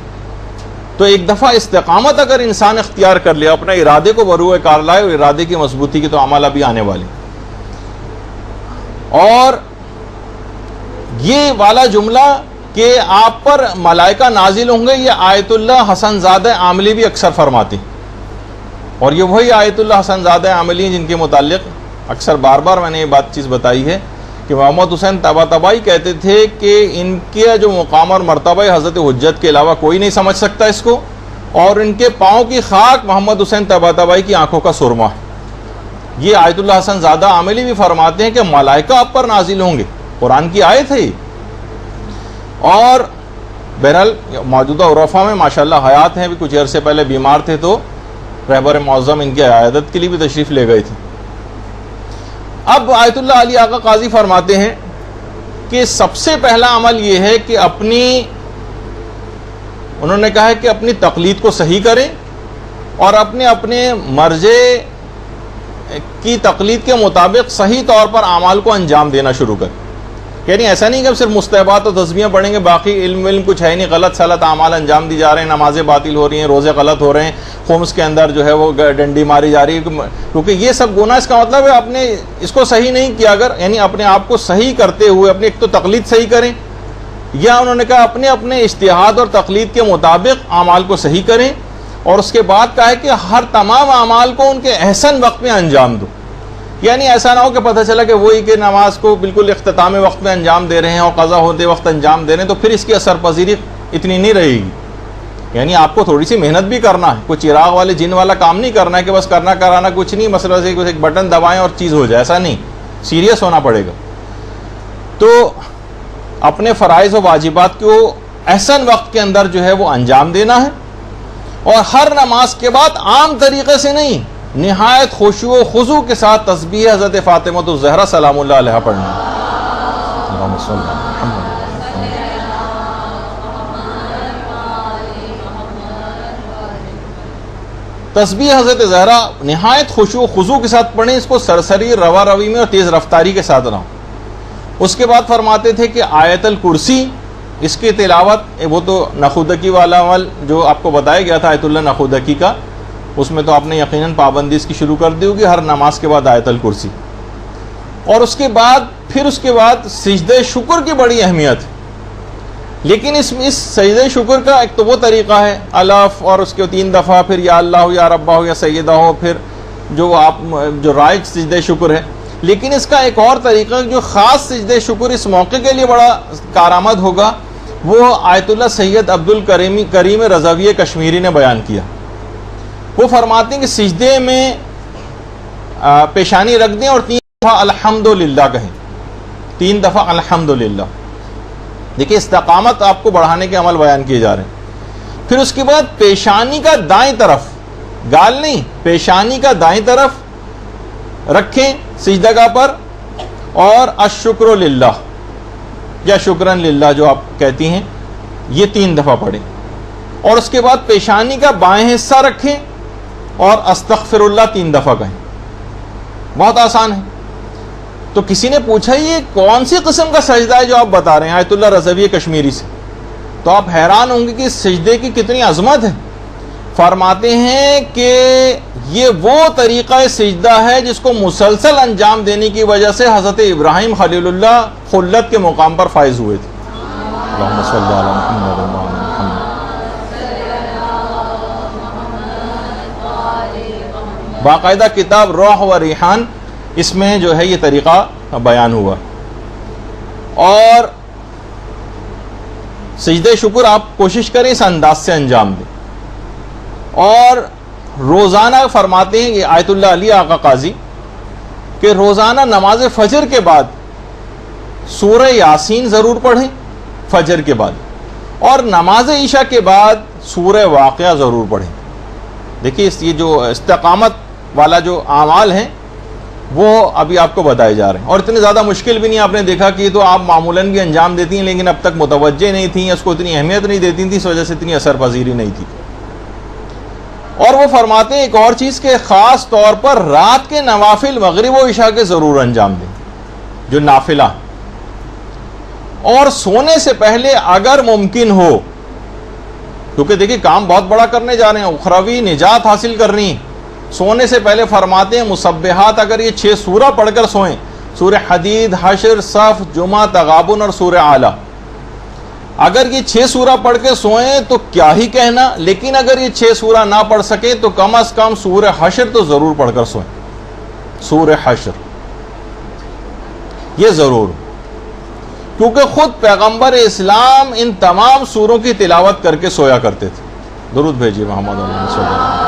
[SPEAKER 1] تو ایک دفعہ استقامت اگر انسان اختیار کر لیا، اپنے ارادے کو بروئے کار لائے، اور ارادے کی مضبوطی کی تو عمل ابھی آنے والی۔ اور یہ والا جملہ کہ آپ پر ملائکہ نازل ہوں گے، یہ آیت اللہ حسن زادہ عاملی بھی اکثر فرماتے ہیں، اور یہ وہی آیت اللہ حسن زادہ عاملی ہیں جن کے متعلق اکثر بار بار میں نے یہ بات چیز بتائی ہے کہ محمد حسین طباطبائی کہتے تھے کہ ان کے جو مقام اور مرتبہ حضرت حجت کے علاوہ کوئی نہیں سمجھ سکتا اس کو، اور ان کے پاؤں کی خاک محمد حسین طباطبائی کی آنکھوں کا سرما ہے۔ یہ آیت اللہ حسن زادہ عاملی بھی فرماتے ہیں کہ ملائکہ آپ پر نازل ہوں گے، قرآن کی آیت ہے۔ اور بہرحال موجودہ عرفا میں ماشاءاللہ حیات ہیں، ابھی کچھ عرصے پہلے بیمار تھے تو رہبر معظم ان کی عیادت کے لیے بھی تشریف لے گئے تھے۔ اب آیت اللہ علی آقا قاضی فرماتے ہیں کہ سب سے پہلا عمل یہ ہے کہ انہوں نے کہا ہے کہ اپنی تقلید کو صحیح کریں، اور اپنے مرجع کی تقلید کے مطابق صحیح طور پر اعمال کو انجام دینا شروع کریں۔ یعنی ایسا نہیں کہ صرف مستحبات و تسبیحیں پڑھیں گے، باقی علم کچھ ہے نہیں، غلط سلط اعمال انجام دی جا رہے ہیں، نمازیں باطل ہو رہی ہیں، روزے غلط ہو رہے ہیں، خمس کے اندر جو ہے وہ ڈنڈی ماری جا رہی ہے، کیونکہ یہ سب گناہ، اس کا مطلب ہے آپ نے اس کو صحیح نہیں کیا۔ اگر یعنی اپنے آپ کو صحیح کرتے ہوئے اپنی ایک تو تقلید صحیح کریں، یا انہوں نے کہا اپنے اپنے اجتہاد اور تقلید کے مطابق اعمال کو صحیح کریں، اور اس کے بعد کہا ہے کہ ہر تمام اعمال کو ان کے احسن وقت میں انجام دو. یعنی ایسا نہ ہو کہ پتہ چلا کہ وہی کہ نماز کو بالکل اختتام وقت میں انجام دے رہے ہیں اور قضا ہوتے وقت انجام دے رہے ہیں، تو پھر اس کی اثر پذیری اتنی نہیں رہے گی. یعنی آپ کو تھوڑی سی محنت بھی کرنا ہے، کوئی چراغ والے جن والا کام نہیں کرنا ہے کہ بس کرنا کرانا کچھ نہیں، مسئلہ سے ایک بٹن دبائیں اور چیز ہو جائے، ایسا نہیں، سیریس ہونا پڑے گا. تو اپنے فرائض و واجبات کو احسن وقت کے اندر جو ہے وہ انجام دینا ہے، اور ہر نماز کے بعد عام طریقے سے نہیں، نہایت خشوع و خضوع کے ساتھ تسبیح حضرت فاطمہ الزہرا سلام اللہ علیہا پڑھنا ہے. اللہم صلی اللہ علیہ وسلم. تسبیح حضرت زہرا نہایت خشوع و خضوع کے ساتھ پڑھیں، اس کو سرسری روا روی میں اور تیز رفتاری کے ساتھ رہو. اس کے بعد فرماتے تھے کہ آیت الکرسی، اس کی تلاوت، وہ تو نخودکی والا عمل جو آپ کو بتایا گیا تھا آیت اللہ نخودکی کا، اس میں تو آپ نے یقیناً پابندی اس کی شروع کر دی ہوگی، ہر نماز کے بعد آیت الکرسی. اور اس کے بعد سجدہ شکر کی بڑی اہمیت ہے. لیکن اس سجدہ شکر کا ایک تو وہ طریقہ ہے الف اور اس کے 3 دفعہ، پھر یا اللہ ہو یا ربہ ہو یا سیدہ ہو، پھر جو رائج سجدہ شکر ہے. لیکن اس کا ایک اور طریقہ جو خاص سجدہ شکر اس موقع کے لیے بڑا کارآمد ہوگا، وہ آیت اللہ سید عبد الکریم رضوی کشمیری نے بیان کیا. وہ فرماتے ہیں کہ سجدے میں پیشانی رکھ دیں اور 3 دفعہ الحمدللہ کہیں، 3 دفعہ الحمدللہ. دیکھیں استقامت آپ کو بڑھانے کے عمل بیان کیے جا رہے ہیں. پھر اس کے بعد پیشانی کا دائیں طرف، گال نہیں، پیشانی کا دائیں طرف رکھیں سجدہ پر، اور الشکر للہ یا شکرن للہ جو آپ کہتی ہیں، یہ 3 دفعہ پڑھیں. اور اس کے بعد پیشانی کا بائیں حصہ رکھیں اور استغفر اللہ 3 دفعہ کہیں. بہت آسان ہے. تو کسی نے پوچھا یہ کون سی قسم کا سجدہ ہے جو آپ بتا رہے ہیں آیت اللہ رضوی کشمیری سے؟ تو آپ حیران ہوں گے کہ اس سجدے کی کتنی عظمت ہے. فرماتے ہیں کہ یہ وہ طریقہ سجدہ ہے جس کو مسلسل انجام دینے کی وجہ سے حضرت ابراہیم خلیل اللہ خلت کے مقام پر فائز ہوئے تھے. اللہم صلی علی محمد و علی محمد. باقاعدہ کتاب روح و ریحان، اس میں جو ہے یہ طریقہ بیان ہوا. اور سجدہ شکر آپ کوشش کریں اس انداز سے انجام دیں. اور روزانہ فرماتے ہیں کہ آیت اللہ علی آقا قاضی کہ روزانہ نماز فجر کے بعد سورہ یاسین ضرور پڑھیں فجر کے بعد، اور نماز عشاء کے بعد سورہ واقعہ ضرور پڑھیں. دیکھیے یہ جو استقامت والا جو اعمال ہیں وہ ابھی آپ کو بتائے جا رہے ہیں، اور اتنے زیادہ مشکل بھی نہیں. آپ نے دیکھا کہ تو آپ معمولاً بھی انجام دیتی ہیں لیکن اب تک متوجہ نہیں تھیں، اس کو اتنی اہمیت نہیں دیتی تھیں، اس وجہ سے اتنی اثر پذیری نہیں تھی. اور وہ فرماتے ہیں ایک اور چیز کہ خاص طور پر رات کے نوافل مغرب و عشاء کے ضرور انجام دیں جو نافلہ، اور سونے سے پہلے اگر ممکن ہو، کیونکہ دیکھیں کام بہت بڑا کرنے جا رہے ہیں، اخروی نجات حاصل کرنی. سونے سے پہلے فرماتے ہیں مسبحات اگر یہ 6 سورہ پڑھ کر سوئیں، سورہ حدید، حشر، صف، جمعہ، تغابن اور سورہ اعلیٰ، اگر یہ 6 سورہ پڑھ کے سوئیں تو کیا ہی کہنا. لیکن اگر یہ 6 سورہ نہ پڑھ سکیں تو کم از کم سورہ حشر تو ضرور پڑھ کر سوئیں. سورہ حشر یہ ضرور، کیونکہ خود پیغمبر اسلام ان تمام سوروں کی تلاوت کر کے سویا کرتے تھے. درود بھیجیے محمد صلی اللہ علیہ وسلم.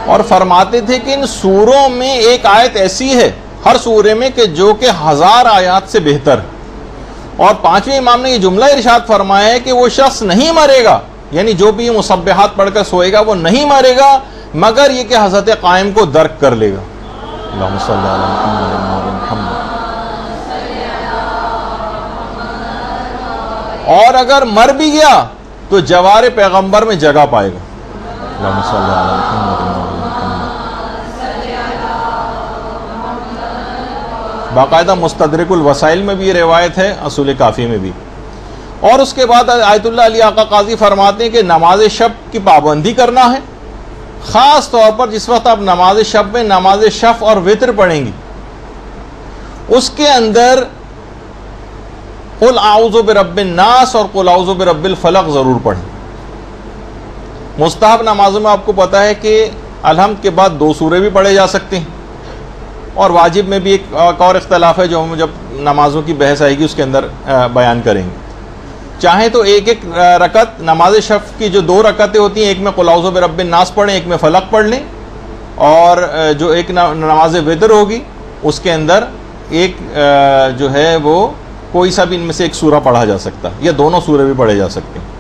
[SPEAKER 1] اور فرماتے تھے کہ ان سوروں میں ایک آیت ایسی ہے ہر سورے میں کہ جو کہ 1000 آیات سے بہتر. اور 5ویں امام نے یہ جملہ ارشاد فرمایا ہے کہ وہ شخص نہیں مرے گا، یعنی جو بھی یہ مسبحات پڑھ کر سوئے گا وہ نہیں مرے گا مگر یہ کہ حضرت قائم کو درک کر لے گا. اللہم صلی علی محمد و علی محمد. اور اگر مر بھی گیا تو جوار پیغمبر میں جگہ پائے گا. اللہم صلی علی محمد و علی محمد. باقاعدہ مستدرک الوسائل میں بھی یہ روایت ہے، اصول کافی میں بھی. اور اس کے بعد آیت اللہ علی آقا قاضی فرماتے ہیں کہ نماز شب کی پابندی کرنا ہے، خاص طور پر جس وقت آپ نماز شب میں نماز شف اور وتر پڑھیں گی، اس کے اندر قل اعوذ برب الناس اور قل اعوذ برب الفلق ضرور پڑھیں. مستحب نمازوں میں آپ کو پتا ہے کہ الحمد کے بعد 2 سورے بھی پڑھے جا سکتے ہیں, اور واجب میں بھی ایک اور اختلاف ہے جو ہم جب نمازوں کی بحث آئے گی اس کے اندر بیان کریں گے. چاہیں تو ایک رکعت نماز شفع کی جو 2 رکعتیں ہوتی ہیں, ایک میں قل اعوذ برب الناس پڑھیں, ایک میں فلق پڑھ لیں, اور جو ایک نماز وتر ہوگی اس کے اندر ایک جو ہے وہ کوئی سا بھی ان میں سے ایک سورہ پڑھا جا سکتا ہے, یا دونوں سورے بھی پڑھے جا سکتے ہیں.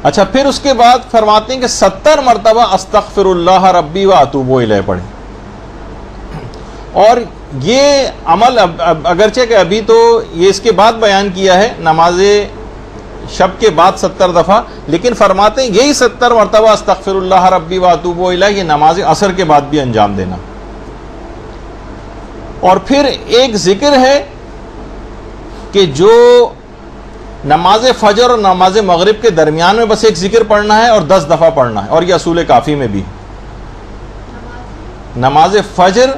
[SPEAKER 1] اچھا, پھر اس کے بعد فرماتے ہیں کہ 70 مرتبہ استغفر اللہ ربی و اتوب الیہ پڑھیں. اور یہ عمل اگرچہ کہ ابھی تو یہ اس کے بعد بیان کیا ہے نماز شب کے بعد 70 دفعہ, لیکن فرماتے ہیں یہی 70 مرتبہ استغفر اللہ ربی و اتوب الیہ یہ نماز عصر کے بعد بھی انجام دینا. اور پھر ایک ذکر ہے کہ جو نماز فجر اور نماز مغرب کے درمیان میں بس ایک ذکر پڑھنا ہے اور 10 دفعہ پڑھنا ہے, اور یہ اصول کافی میں بھی نماز فجر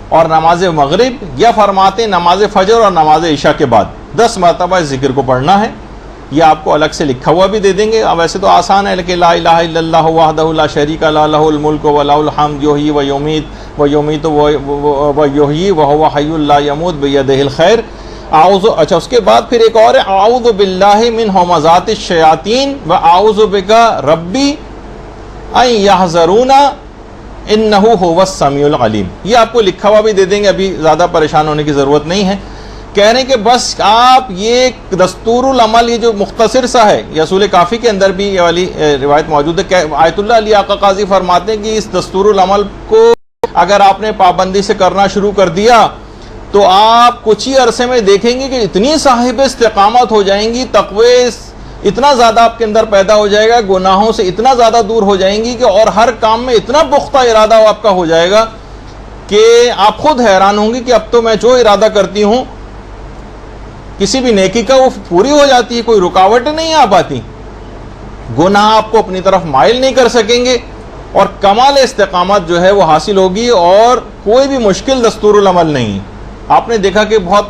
[SPEAKER 1] اور نماز مغرب, یا فرماتے ہیں نماز فجر اور نماز عشاء کے بعد 10 مرتبہ اس ذکر کو پڑھنا ہے. یہ آپ کو الگ سے لکھا ہوا بھی دے دیں گے. اب ویسے تو آسان ہے کہ لا الہ الا اللہ وحدہ لا شریک لہ لہ الملک و لہ الحمد یحیی و یمیت و یحیی وہو حی لا یموت بیدہ الخیر. اچھا, اس کے بعد پھر ایک اور ہے اعوذ باللہ من ہمزات الشیاطین و اعوذ بک ربی ان یحضرون انہ هو السمیع العلیم. یہ آپ کو لکھا ہوا بھی دے دیں گے, ابھی زیادہ پریشان ہونے کی ضرورت نہیں ہے. کہہ رہے ہیں کہ بس آپ یہ دستور العمل یہ جو مختصر سا ہے, یہ اصول کافی کے اندر بھی یہ والی روایت موجود ہے. آیت اللہ علی آقا قاضی فرماتے ہیں کہ اس دستور العمل کو اگر آپ نے پابندی سے کرنا شروع کر دیا تو آپ کچھ ہی عرصے میں دیکھیں گے کہ اتنی صاحب استقامت ہو جائیں گی, تقوی اتنا زیادہ آپ کے اندر پیدا ہو جائے گا, گناہوں سے اتنا زیادہ دور ہو جائیں گی کہ اور ہر کام میں اتنا پختہ ارادہ آپ کا ہو جائے گا کہ آپ خود حیران ہوں گی کہ اب تو میں جو ارادہ کرتی ہوں کسی بھی نیکی کا وہ پوری ہو جاتی ہے, کوئی رکاوٹ نہیں آ پاتی, گناہ آپ کو اپنی طرف مائل نہیں کر سکیں گے, اور کمال استقامت جو ہے وہ حاصل ہوگی, اور کوئی بھی مشکل دستور العمل نہیں. آپ نے دیکھا کہ بہت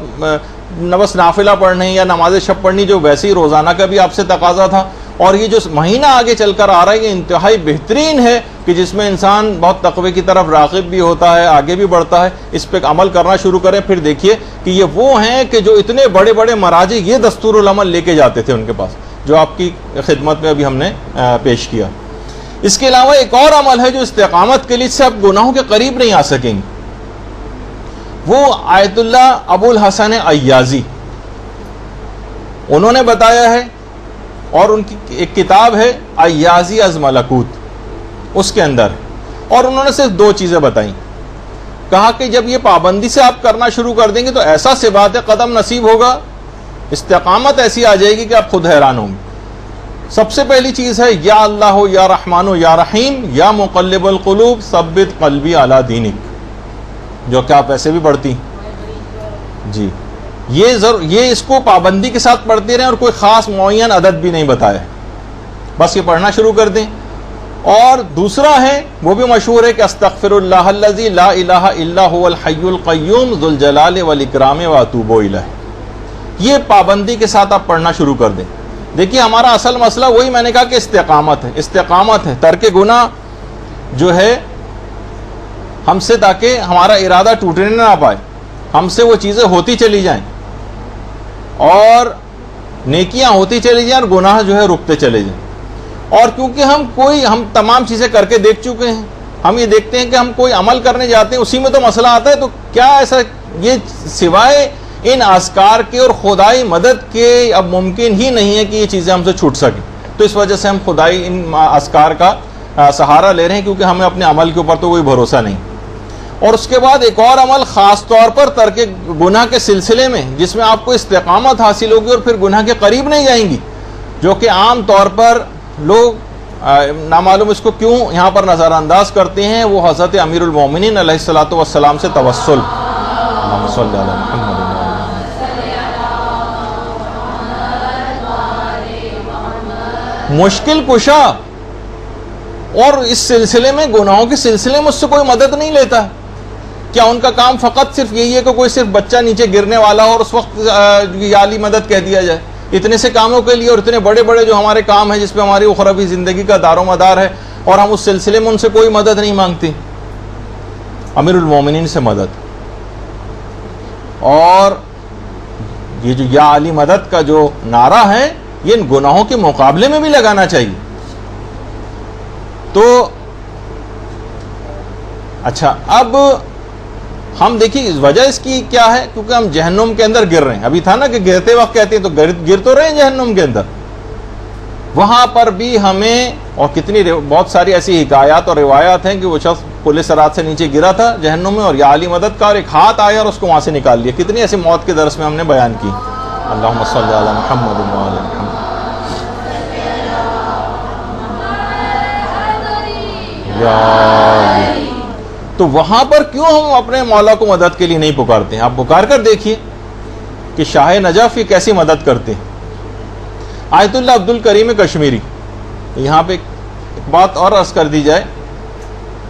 [SPEAKER 1] بس نافلہ پڑھنے یا نماز شب پڑھنی جو ویسے ہی روزانہ کا بھی آپ سے تقاضا تھا, اور یہ جو مہینہ آگے چل کر آ رہا ہے یہ انتہائی بہترین ہے کہ جس میں انسان بہت تقوی کی طرف راغب بھی ہوتا ہے, آگے بھی بڑھتا ہے. اس پہ عمل کرنا شروع کریں, پھر دیکھیے کہ یہ وہ ہیں کہ جو اتنے بڑے بڑے مراجع یہ دستور العمل لے کے جاتے تھے ان کے پاس, جو آپ کی خدمت میں ابھی ہم نے پیش کیا. اس کے علاوہ ایک اور عمل ہے جو استقامت کے لیے سے آپ گناہوں کے قریب نہیں آ سکیں گے, وہ آیت اللہ ابو الحسن عیاضی انہوں نے بتایا ہے, اور ان کی ایک کتاب ہے عیاضی از ملکوت, اس کے اندر, اور انہوں نے صرف 2 چیزیں بتائیں. کہا کہ جب یہ پابندی سے آپ کرنا شروع کر دیں گے تو ایسا ثبات قدم نصیب ہوگا, استقامت ایسی آ جائے گی کہ آپ خود حیران ہوں گے. سب سے پہلی چیز ہے یا اللہ یا رحمان یا رحیم یا مقلب القلوب ثبت قلبی علی دینک, جو کہ آپ ایسے بھی پڑھتی جی. یہ اس کو پابندی کے ساتھ پڑھتے رہیں, اور کوئی خاص معین عدد بھی نہیں بتایا, بس یہ پڑھنا شروع کر دیں. اور دوسرا ہے وہ بھی مشہور ہے کہ استغفر اللہ الذی لا الہ الا هو الحی القیوم ذو الجلال والاکرام واتوب الیہ. یہ پابندی کے ساتھ آپ پڑھنا شروع کر دیں. دیکھیے ہمارا اصل مسئلہ وہی میں نے کہا کہ استقامت ہے, ترک گناہ جو ہے ہم سے, تاکہ ہمارا ارادہ ٹوٹنے نہ پائے, ہم سے وہ چیزیں ہوتی چلی جائیں اور نیکیاں ہوتی چلی جائیں اور گناہ جو ہے رکتے چلے جائیں. اور کیونکہ ہم تمام چیزیں کر کے دیکھ چکے ہیں, ہم یہ دیکھتے ہیں کہ ہم کوئی عمل کرنے جاتے ہیں اسی میں تو مسئلہ آتا ہے, تو کیا ایسا یہ سوائے ان اذکار کے اور خدائی مدد کے اب ممکن ہی نہیں ہے کہ یہ چیزیں ہم سے چھوٹ سکیں. تو اس وجہ سے ہم خدائی ان اذکار کا سہارا لے رہے ہیں, کیونکہ ہمیں اپنے عمل کے اوپر تو کوئی بھروسہ نہیں. اور اس کے بعد ایک اور عمل خاص طور پر ترک گناہ کے سلسلے میں, جس میں آپ کو استقامت حاصل ہوگی اور پھر گناہ کے قریب نہیں جائیں گی, جو کہ عام طور پر لوگ نامعلوم اس کو کیوں یہاں پر نظر انداز کرتے ہیں, وہ حضرت امیر المومنین علیہ الصلوۃ والسلام سے توسل. اللہم صلی علی محمد. مشکل کشا, اور اس سلسلے میں گناہوں کے سلسلے میں اس سے کوئی مدد نہیں لیتا. کیا ان کا کام فقط صرف یہی ہے کہ کوئی صرف بچہ نیچے گرنے والا ہو اور اس وقت یا علی مدد کہہ دیا جائے؟ اتنے سے کاموں کے لیے اور اتنے بڑے بڑے جو ہمارے کام ہیں جس پہ ہماری اخروی زندگی کا دار و مدار ہے، اور ہم اس سلسلے میں ان سے کوئی مدد نہیں مانگتے؟ امیر المومنین سے مدد، اور یہ جو یا علی مدد کا جو نعرہ ہے یہ ان گناہوں کے مقابلے میں بھی لگانا چاہیے۔ تو اچھا، اب ہم دیکھیے وجہ اس کی کیا ہے، کیونکہ ہم جہنم کے اندر گر رہے ہیں۔ ابھی تھا نا کہ گرتے وقت کہتے ہیں تو گر تو رہے ہیں جہنم کے اندر، وہاں پر بھی ہمیں، اور کتنی بہت ساری ایسی حکایات اور روایات ہیں کہ وہ شخص پل صراط سے نیچے گرا تھا جہنم میں اور یا علی مدد کا، اور ایک ہاتھ آیا اور اس کو وہاں سے نکال لیا۔ کتنی ایسی موت کے درس میں ہم نے بیان کی۔ اللہم صلی علی محمد و علی محمد۔ تو وہاں پر کیوں ہم اپنے مولا کو مدد کے لیے نہیں پکارتے ہیں؟ آپ پکار کر دیکھیے کہ شاہ نجف یہ کیسی مدد کرتے ہیں۔ آیت اللہ عبد الکریم کشمیری، یہاں پہ ایک بات اور عرض کر دی جائے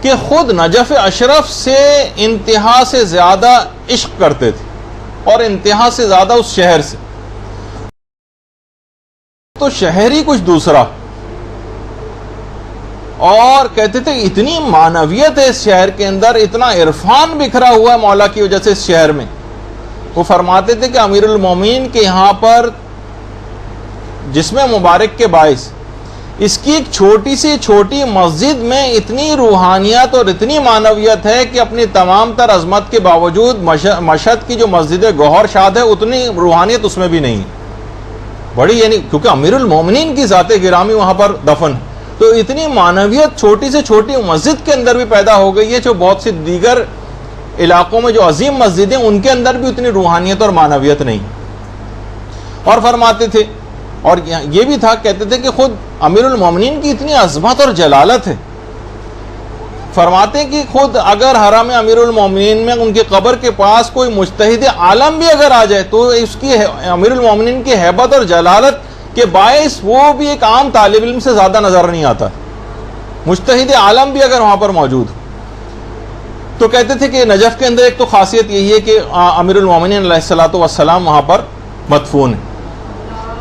[SPEAKER 1] کہ خود نجف اشرف سے انتہا سے زیادہ عشق کرتے تھے، اور انتہا سے زیادہ اس شہر سے، تو شہر ہی کچھ دوسرا، اور کہتے تھے اتنی معنویت ہے اس شہر کے اندر، اتنا عرفان بکھرا ہوا ہے مولا کی وجہ سے اس شہر میں۔ وہ فرماتے تھے کہ امیر المومنین کے یہاں پر جسم مبارک کے باعث اس کی ایک چھوٹی سی چھوٹی مسجد میں اتنی روحانیت اور اتنی معنویت ہے کہ اپنی تمام تر عظمت کے باوجود مشہد کی جو مسجد گوہر شاد ہے اتنی روحانیت اس میں بھی نہیں بڑی، یعنی کیونکہ امیر المومنین کی ذات گرامی وہاں پر دفن، تو اتنی معنویت چھوٹی سے چھوٹی مسجد کے اندر بھی پیدا ہو گئی ہے، جو بہت سی دیگر علاقوں میں جو عظیم مسجدیں ان کے اندر بھی اتنی روحانیت اور معنویت نہیں۔ اور فرماتے تھے، اور یہ بھی تھا، کہتے تھے کہ خود امیر المومنین کی اتنی عظمت اور جلالت ہے، فرماتے ہیں کہ خود اگر حرم امیر المومنین میں ان کی قبر کے پاس کوئی مجتہد عالم بھی اگر آ جائے تو اس کی امیر المومنین کی ہیبت اور جلالت کے باعث وہ بھی ایک عام طالب علم سے زیادہ نظر نہیں آتا، مجتہد عالم بھی اگر وہاں پر موجود۔ تو کہتے تھے کہ نجف کے اندر ایک تو خاصیت یہی ہے کہ امیر المومنین علیہ الصلوۃ والسلام وہاں پر مدفون ہیں۔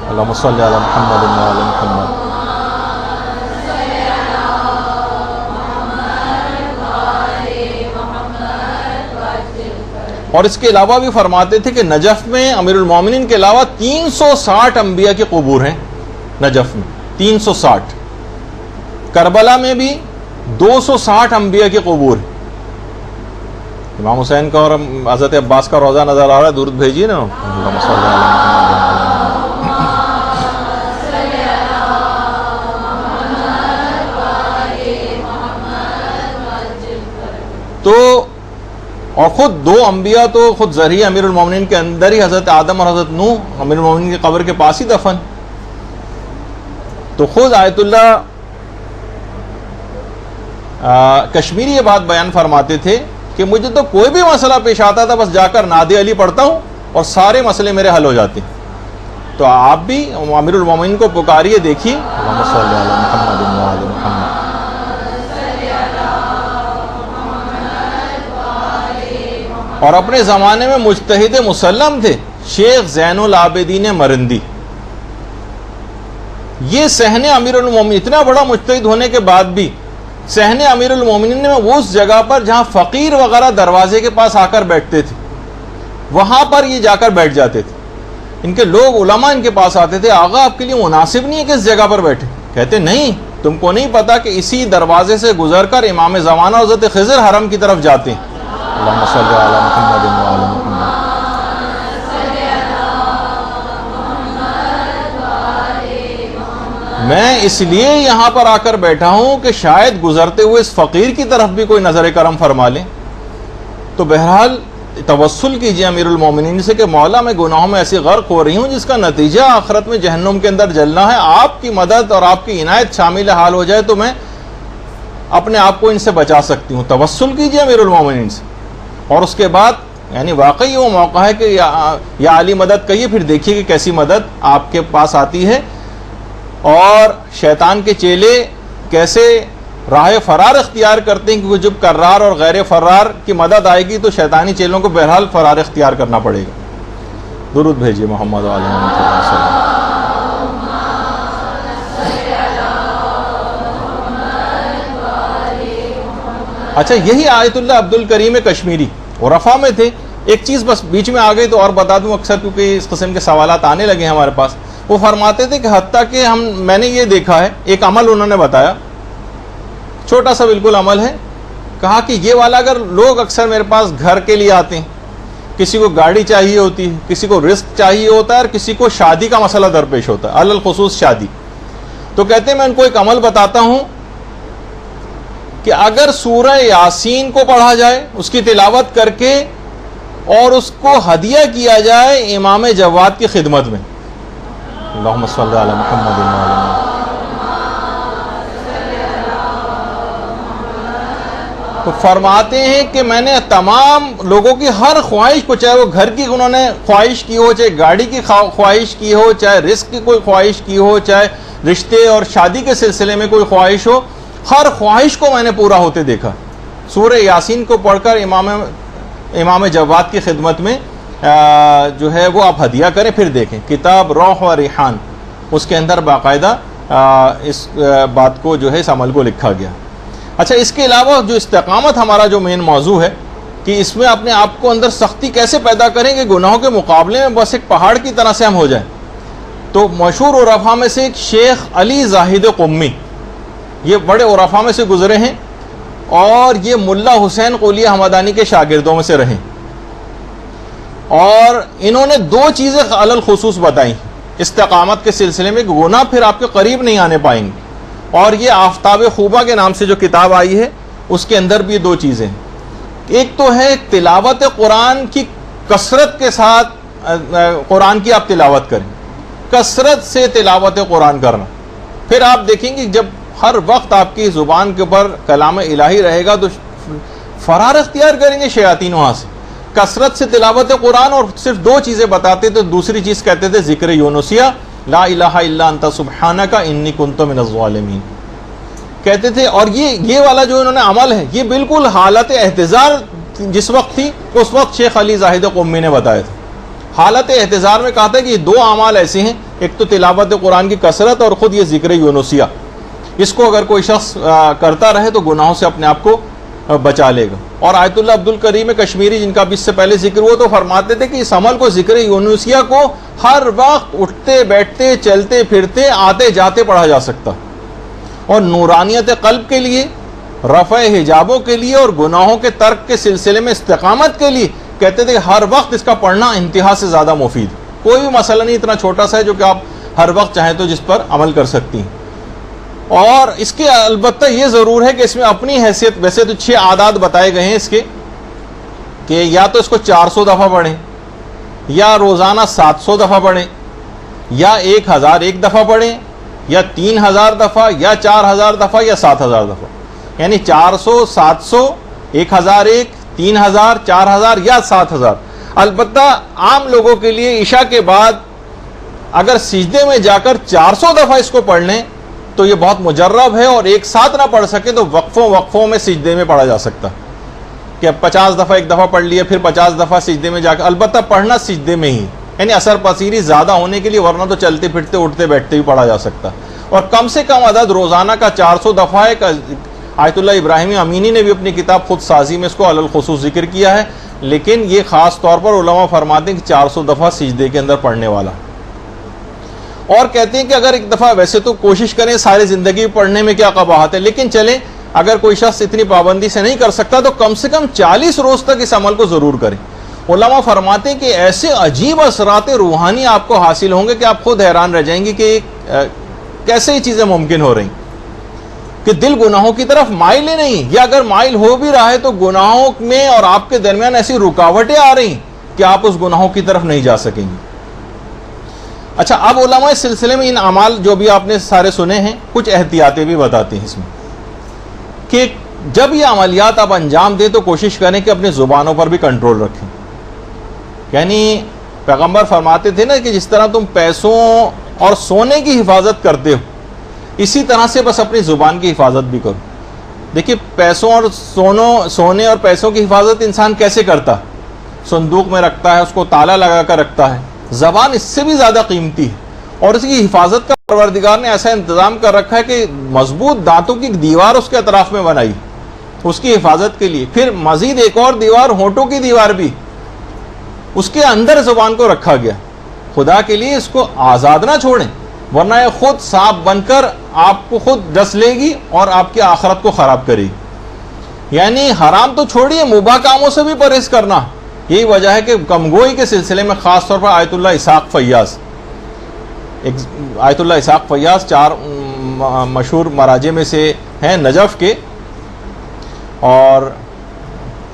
[SPEAKER 1] اللہم صلی علی محمد و علی محمد۔ اور اس کے علاوہ بھی فرماتے تھے کہ نجف میں امیر المومنین کے علاوہ 360 انبیاء کے قبور ہیں نجف میں، 360۔ کربلا میں بھی 260 انبیاء کے قبور ہیں۔ امام حسین کا اور حضرت عباس کا روزہ نظر آ رہا ہے، درود بھیجیے نا۔ اللہم صلی علی محمد۔ تو اور خود دو انبیاء تو خود ذریعہ امیر المومنین کے اندر ہی، حضرت آدم اور حضرت نوح امیر المومنین کی قبر کے پاس ہی دفن۔ تو خود آیت اللہ کشمیری یہ بات بیان فرماتے تھے کہ مجھے تو کوئی بھی مسئلہ پیش آتا تھا، بس جا کر ناد علی پڑھتا ہوں اور سارے مسئلے میرے حل ہو جاتے ہیں۔ تو آپ بھی امیر المومنین کو پکاریے، دیکھیے اللہم صلی علی محمد و علی محمد۔ اور اپنے زمانے میں مجتہد مسلم تھے شیخ زین العابدین مرندی، یہ صحن امیر المومنین، اتنا بڑا مجتہد ہونے کے بعد بھی صحن امیر المومنین میں وہ اس جگہ پر جہاں فقیر وغیرہ دروازے کے پاس آ کر بیٹھتے تھے وہاں پر یہ جا کر بیٹھ جاتے تھے۔ ان کے لوگ علماء ان کے پاس آتے تھے، آغا آپ کے لیے مناسب نہیں ہے کہ اس جگہ پر بیٹھے؟ کہتے نہیں، تم کو نہیں پتا کہ اسی دروازے سے گزر کر امام زمانہ حضرت خضر حرم کی طرف جاتے ہیں۔ اللہم صلی علی محمد و علی محمد۔ میں اس لیے یہاں پر آ کر بیٹھا ہوں کہ شاید گزرتے ہوئے اس فقیر کی طرف بھی کوئی نظر کرم فرما لیں۔ تو بہرحال توسل کیجئے امیر المومنین سے کہ مولا میں گناہوں میں ایسی غرق ہو رہی ہوں جس کا نتیجہ آخرت میں جہنم کے اندر جلنا ہے، آپ کی مدد اور آپ کی عنایت شامل حال ہو جائے تو میں اپنے آپ کو ان سے بچا سکتی ہوں۔ توسل کیجئے امیر المومنین سے، اور اس کے بعد یعنی واقعی وہ موقع ہے کہ یا علی مدد کہیے، پھر دیکھیے کہ کیسی مدد آپ کے پاس آتی ہے، اور شیطان کے چیلے کیسے راہ فرار اختیار کرتے ہیں، کیونکہ جب کرار اور غیر فرار کی مدد آئے گی تو شیطانی چیلوں کو بہرحال فرار اختیار کرنا پڑے گا۔ درود بھیجیے محمد علیہ وسلم۔ اچھا، یہی آیت اللہ عبد الکریم کشمیری عرفا میں تھے۔ ایک چیز بس بیچ میں آ گئی تو اور بتا دوں، اکثر کیونکہ اس قسم کے سوالات آنے لگے ہیں ہمارے پاس۔ وہ فرماتے تھے کہ حتیٰ کہ میں نے یہ دیکھا ہے، ایک عمل انہوں نے بتایا، چھوٹا سا بالکل عمل ہے، کہا کہ یہ والا اگر لوگ اکثر میرے پاس گھر کے لیے آتے ہیں، کسی کو گاڑی چاہیے ہوتی ہے، کسی کو رزق چاہیے ہوتا ہے، اور کسی کو شادی کا مسئلہ درپیش ہوتا ہے، الخصوص شادی، تو کہتے ہیں میں ان کو ایک عمل بتاتا ہوں کہ اگر سورہ یاسین کو پڑھا جائے، اس کی تلاوت کر کے، اور اس کو ہدیہ کیا جائے امام جواد کی خدمت میں، اللہم صلی علی محمد وعلی محمد، تو فرماتے ہیں کہ میں نے تمام لوگوں کی ہر خواہش کو، چاہے وہ گھر کی انہوں نے خواہش کی ہو، چاہے گاڑی کی خواہش کی ہو، چاہے رزق کی کوئی خواہش کی ہو، چاہے رشتے اور شادی کے سلسلے میں کوئی خواہش ہو، ہر خواہش کو میں نے پورا ہوتے دیکھا۔ سورہ یاسین کو پڑھ کر امام جواد کی خدمت میں جو ہے وہ آپ ہدیہ کریں، پھر دیکھیں کتاب روح و ریحان، اس کے اندر باقاعدہ اس بات کو جو ہے اس عمل کو لکھا گیا۔ اچھا، اس کے علاوہ جو استقامت ہمارا جو مین موضوع ہے کہ اس میں اپنے آپ کو اندر سختی کیسے پیدا کریں کہ گناہوں کے مقابلے میں بس ایک پہاڑ کی طرح سے ہم ہو جائیں، تو مشہور عرفا میں سے ایک شیخ علی زاہد قمی، یہ بڑے عرفا میں سے گزرے ہیں، اور یہ ملا حسین قلیہ حمدانی کے شاگردوں میں سے رہیں، اور انہوں نے دو چیزیں علی الخصوص بتائیں استقامت کے سلسلے میں، کہ گناہ پھر آپ کے قریب نہیں آنے پائیں گے، اور یہ آفتاب خوبہ کے نام سے جو کتاب آئی ہے اس کے اندر بھی دو چیزیں ہیں۔ ایک تو ہے تلاوت قرآن کی کثرت کے ساتھ، قرآن کی آپ تلاوت کریں، کثرت سے تلاوت قرآن کرنا، پھر آپ دیکھیں گے جب ہر وقت آپ کی زبان کے اوپر کلام الہی رہے گا تو فرار اختیار کریں گے شیاطین وہاں سے۔ کثرت سے تلاوت قرآن، اور صرف دو چیزیں بتاتے تو دوسری چیز کہتے تھے ذکر یونسیہ، لا الہ الا انت سبحانک انی کنت من الظالمین کہتے تھے۔ اور یہ والا جو انہوں نے عمل ہے، یہ بالکل حالت احتضار جس وقت تھی اس وقت شیخ علی زاہد قمی نے بتایا تھا۔ حالت احتضار میں کہا تھا کہ یہ دو اعمال ایسے ہیں، ایک تو تلاوت قرآن کی کثرت، اور خود یہ ذکر یونسیہ، اس کو اگر کوئی شخص کرتا رہے تو گناہوں سے اپنے آپ کو بچا لے گا۔ اور آیت اللہ عبد الکریم کشمیری، جن کا بھی اس سے پہلے ذکر ہوا، تو فرماتے تھے کہ اس عمل کو، ذکر یونسیہ کو، ہر وقت اٹھتے بیٹھتے چلتے پھرتے آتے جاتے پڑھا جا سکتا، اور نورانیت قلب کے لیے، رفع حجابوں کے لیے، اور گناہوں کے ترک کے سلسلے میں استقامت کے لیے کہتے تھے کہ ہر وقت اس کا پڑھنا انتہا سے زیادہ مفید۔ کوئی بھی مسئلہ نہیں اتنا چھوٹا سا ہے جو کہ آپ ہر وقت چاہیں تو جس پر عمل کر سکتی ہیں۔ اور اس کے البتہ یہ ضرور ہے کہ اس میں اپنی حیثیت، ویسے تو 6 عادات بتائے گئے ہیں اس کے، کہ یا تو اس کو 400 دفعہ پڑھیں، یا روزانہ 700 دفعہ پڑھیں، یا 1001 دفعہ پڑھیں، یا 3000 دفعہ، یا 4000 دفعہ، یا 7000 دفعہ، یعنی 400، 700، 1001، 3000، 4000 یا 7000۔ البتہ عام لوگوں کے لیے عشاء کے بعد اگر سجدے میں جا کر 400 دفعہ اس کو پڑھ لیں تو یہ بہت مجرب ہے، اور ایک ساتھ نہ پڑھ سکے تو وقفوں میں سجدے میں پڑھا جا سکتا، کہ اب 50 دفعہ ایک دفعہ پڑھ لیے، پھر 50 دفعہ سجدے میں جا کر، البتہ پڑھنا سجدے میں ہی، یعنی اثر پذیری زیادہ ہونے کے لیے، ورنہ تو چلتے پھرتے اٹھتے بیٹھتے بھی پڑھا جا سکتا۔ اور کم سے کم عدد روزانہ کا 400 دفعہ ہے۔ آیت اللہ ابراہیمی امینی نے بھی اپنی کتاب خود سازی میں اس کو علی الخصوص ذکر کیا ہے، لیکن یہ خاص طور پر علماء فرماتے ہیں کہ 400 دفعہ سجدے کے اندر پڑھنے والا، اور کہتے ہیں کہ اگر ایک دفعہ، ویسے تو کوشش کریں ساری زندگی پڑھنے میں کیا قباحت ہے، لیکن چلیں اگر کوئی شخص اتنی پابندی سے نہیں کر سکتا تو کم سے کم 40 روز تک اس عمل کو ضرور کریں۔ علماء فرماتے ہیں کہ ایسے عجیب اثرات روحانی آپ کو حاصل ہوں گے کہ آپ خود حیران رہ جائیں گے کہ کیسے یہ چیزیں ممکن ہو رہی، کہ دل گناہوں کی طرف مائل ہی نہیں، یا اگر مائل ہو بھی رہا ہے تو گناہوں میں اور آپ کے درمیان ایسی رکاوٹیں آ رہی کہ آپ اس گناہوں کی طرف نہیں جا سکیں گے۔ اچھا، اب علماء اس سلسلے میں ان اعمال جو بھی آپ نے سارے سنے ہیں، کچھ احتیاطیں بھی بتاتے ہیں اس میں، کہ جب یہ عملیات آپ انجام دیں تو کوشش کریں کہ اپنی زبانوں پر بھی کنٹرول رکھیں۔ یعنی پیغمبر فرماتے تھے نا کہ جس طرح تم پیسوں اور سونے کی حفاظت کرتے ہو، اسی طرح سے بس اپنی زبان کی حفاظت بھی کرو۔ دیکھیے پیسوں اور سونے اور پیسوں کی حفاظت انسان کیسے کرتا ہے؟ صندوق میں رکھتا ہے، اس کو تالا لگا کر رکھتا ہے. زبان اس سے بھی زیادہ قیمتی ہے، اور اس کی حفاظت کا پروردگار نے ایسا انتظام کر رکھا ہے کہ مضبوط دانتوں کی دیوار اس کے اطراف میں بنائی اس کی حفاظت کے لیے. پھر مزید ایک اور دیوار، ہونٹوں کی دیوار بھی، اس کے اندر زبان کو رکھا گیا. خدا کے لیے اس کو آزاد نہ چھوڑیں، ورنہ یہ خود سانپ بن کر آپ کو خود ڈس لے گی اور آپ کی آخرت کو خراب کرے گی. یعنی حرام تو چھوڑیے، مباح کاموں سے بھی پرہیز کرنا. یہی وجہ ہے کہ کمگوئی کے سلسلے میں خاص طور پر آیت اللہ اسحاق فیاض، آیت اللہ اسحاق فیاض 4 مشہور مراجع میں سے ہیں نجف کے، اور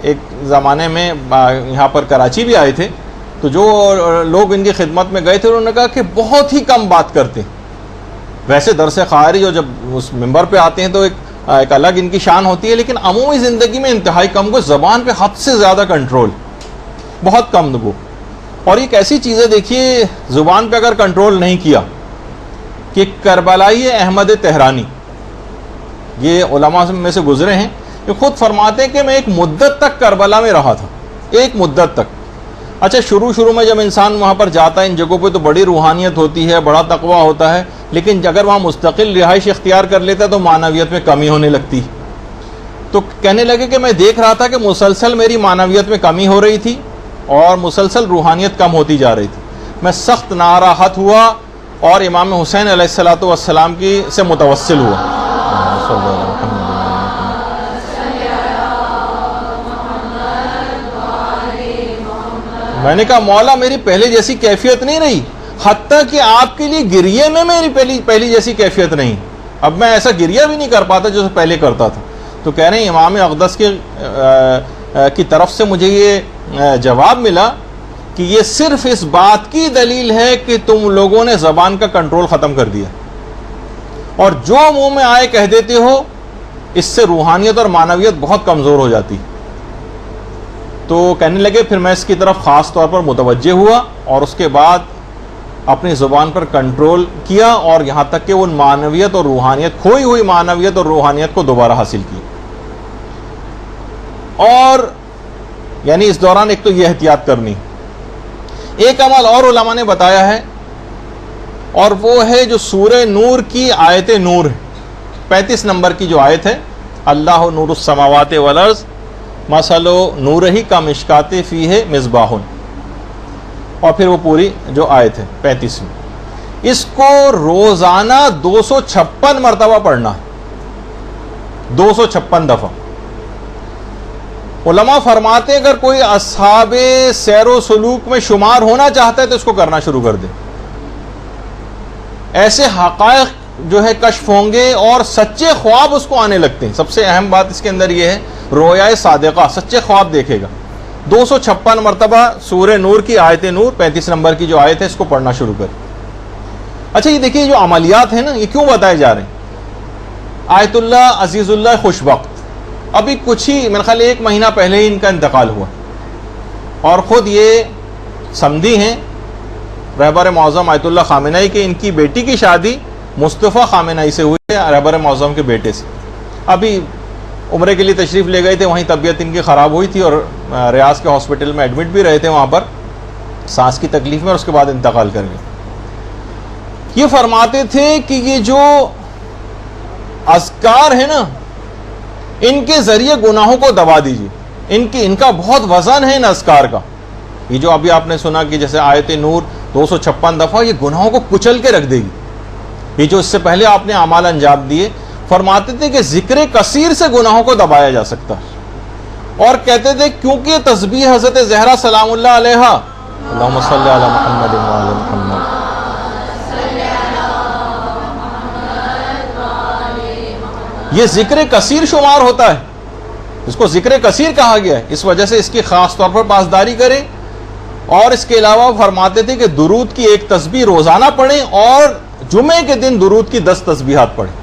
[SPEAKER 1] ایک زمانے میں یہاں پر کراچی بھی آئے تھے. تو جو لوگ ان کی خدمت میں گئے تھے انہوں نے کہا کہ بہت ہی کم بات کرتے. ویسے درس خارج اور جب اس ممبر پہ آتے ہیں تو ایک الگ ان کی شان ہوتی ہے، لیکن عمومی زندگی میں انتہائی کم. کو زبان پہ حد سے زیادہ کنٹرول، بہت کم وہ. اور ایک ایسی چیزیں دیکھیے زبان پہ اگر کنٹرول نہیں کیا کہ کربلائی احمد تہرانی، یہ علماء میں سے گزرے ہیں، یہ خود فرماتے ہیں کہ میں ایک مدت تک کربلا میں رہا تھا، ایک مدت تک. اچھا شروع میں جب انسان وہاں پر جاتا ہے ان جگہوں پہ تو بڑی روحانیت ہوتی ہے، بڑا تقویٰ ہوتا ہے، لیکن اگر وہاں مستقل رہائش اختیار کر لیتا ہے تو معنویت میں کمی ہونے لگتی. تو کہنے لگے کہ میں دیکھ رہا تھا کہ مسلسل میری معنویت میں کمی ہو رہی تھی اور مسلسل روحانیت کم ہوتی جا رہی تھی. میں سخت ناراحت ہوا اور امام حسین علیہ السلام کی سے متوسل ہوا. میں نے کہا مولا میری پہلے جیسی کیفیت نہیں رہی، حتیٰ کہ آپ کے لیے گریے میں میری پہلی جیسی کیفیت نہیں. اب میں ایسا گریہ بھی نہیں کر پاتا جو پہلے کرتا تھا. تو کہہ رہے ہیں امام اقدس کی طرف سے مجھے یہ جواب ملا کہ یہ صرف اس بات کی دلیل ہے کہ تم لوگوں نے زبان کا کنٹرول ختم کر دیا، اور جو منہ میں آئے کہہ دیتے ہو، اس سے روحانیت اور معنویت بہت کمزور ہو جاتی. تو کہنے لگے پھر میں اس کی طرف خاص طور پر متوجہ ہوا اور اس کے بعد اپنی زبان پر کنٹرول کیا، اور یہاں تک کہ وہ معنویت اور روحانیت، کھوئی ہوئی معنویت اور روحانیت کو دوبارہ حاصل کی. اور یعنی اس دوران ایک تو یہ احتیاط کرنی. ایک عمل اور علماء نے بتایا ہے، اور وہ ہے جو سورہ نور کی آیت نور 35 نمبر کی جو آیت ہے، اللہ نور السماوات والارض مثل نورہ کمشکات فیہ مصباح، اور پھر وہ پوری جو آیت ہے 35 میں، اس کو روزانہ 256 مرتبہ پڑھنا ہے، 256 دفعہ. علماء فرماتے ہیں اگر کوئی اصحاب سیر و سلوک میں شمار ہونا چاہتا ہے تو اس کو کرنا شروع کر دے. ایسے حقائق جو ہے کشف ہوں گے اور سچے خواب اس کو آنے لگتے ہیں. سب سے اہم بات اس کے اندر یہ ہے، رویا صادقہ، سچے خواب دیکھے گا. 256 مرتبہ سورہ نور کی آیت نور 35 نمبر کی جو آیت ہے اس کو پڑھنا شروع کر. اچھا یہ دیکھیے جو عملیات ہیں نا، یہ کیوں بتائے جا رہے ہیں؟ آیت اللہ عزیز اللہ خوشبخت ابھی کچھ ہی میرے خیال 1 مہینہ پہلے ہی ان کا انتقال ہوا، اور خود یہ سمدھی ہیں رہبر معظم آیت اللہ خامنہئی کے. ان کی بیٹی کی شادی مصطفیٰ خامنہئی سے ہوئی ہے، رہبر معظم کے بیٹے سے. ابھی عمرے کے لیے تشریف لے گئے تھے، وہیں طبیعت ان کی خراب ہوئی تھی اور ریاض کے ہاسپٹل میں ایڈمٹ بھی رہے تھے وہاں پر سانس کی تکلیف میں، اور اس کے بعد انتقال کر گئے. یہ فرماتے تھے کہ یہ جو اذکار ہے نا، ان کے ذریعے گناہوں کو دبا دیجیے. ان کا بہت وزن ہے ان اذکار کا. یہ جو ابھی آپ نے سنا کہ جیسے آیت نور 256 دفعہ، یہ گناہوں کو کچل کے رکھ دے گی. یہ جو اس سے پہلے آپ نے اعمال انجام دیے، فرماتے تھے کہ ذکر کثیر سے گناہوں کو دبایا جا سکتا ہے. اور کہتے تھے کیونکہ تسبیح حضرت زہرا سلام اللہ علیہا، اللہم صلی علی محمد وعلی محمد، یہ ذکر کثیر شمار ہوتا ہے، اس کو ذکر کثیر کہا گیا ہے. اس وجہ سے اس کی خاص طور پر پاسداری کریں. اور اس کے علاوہ فرماتے تھے کہ درود کی 1 تسبیح روزانہ پڑھیں، اور جمعے کے دن درود کی 10 تسبیحات پڑھیں.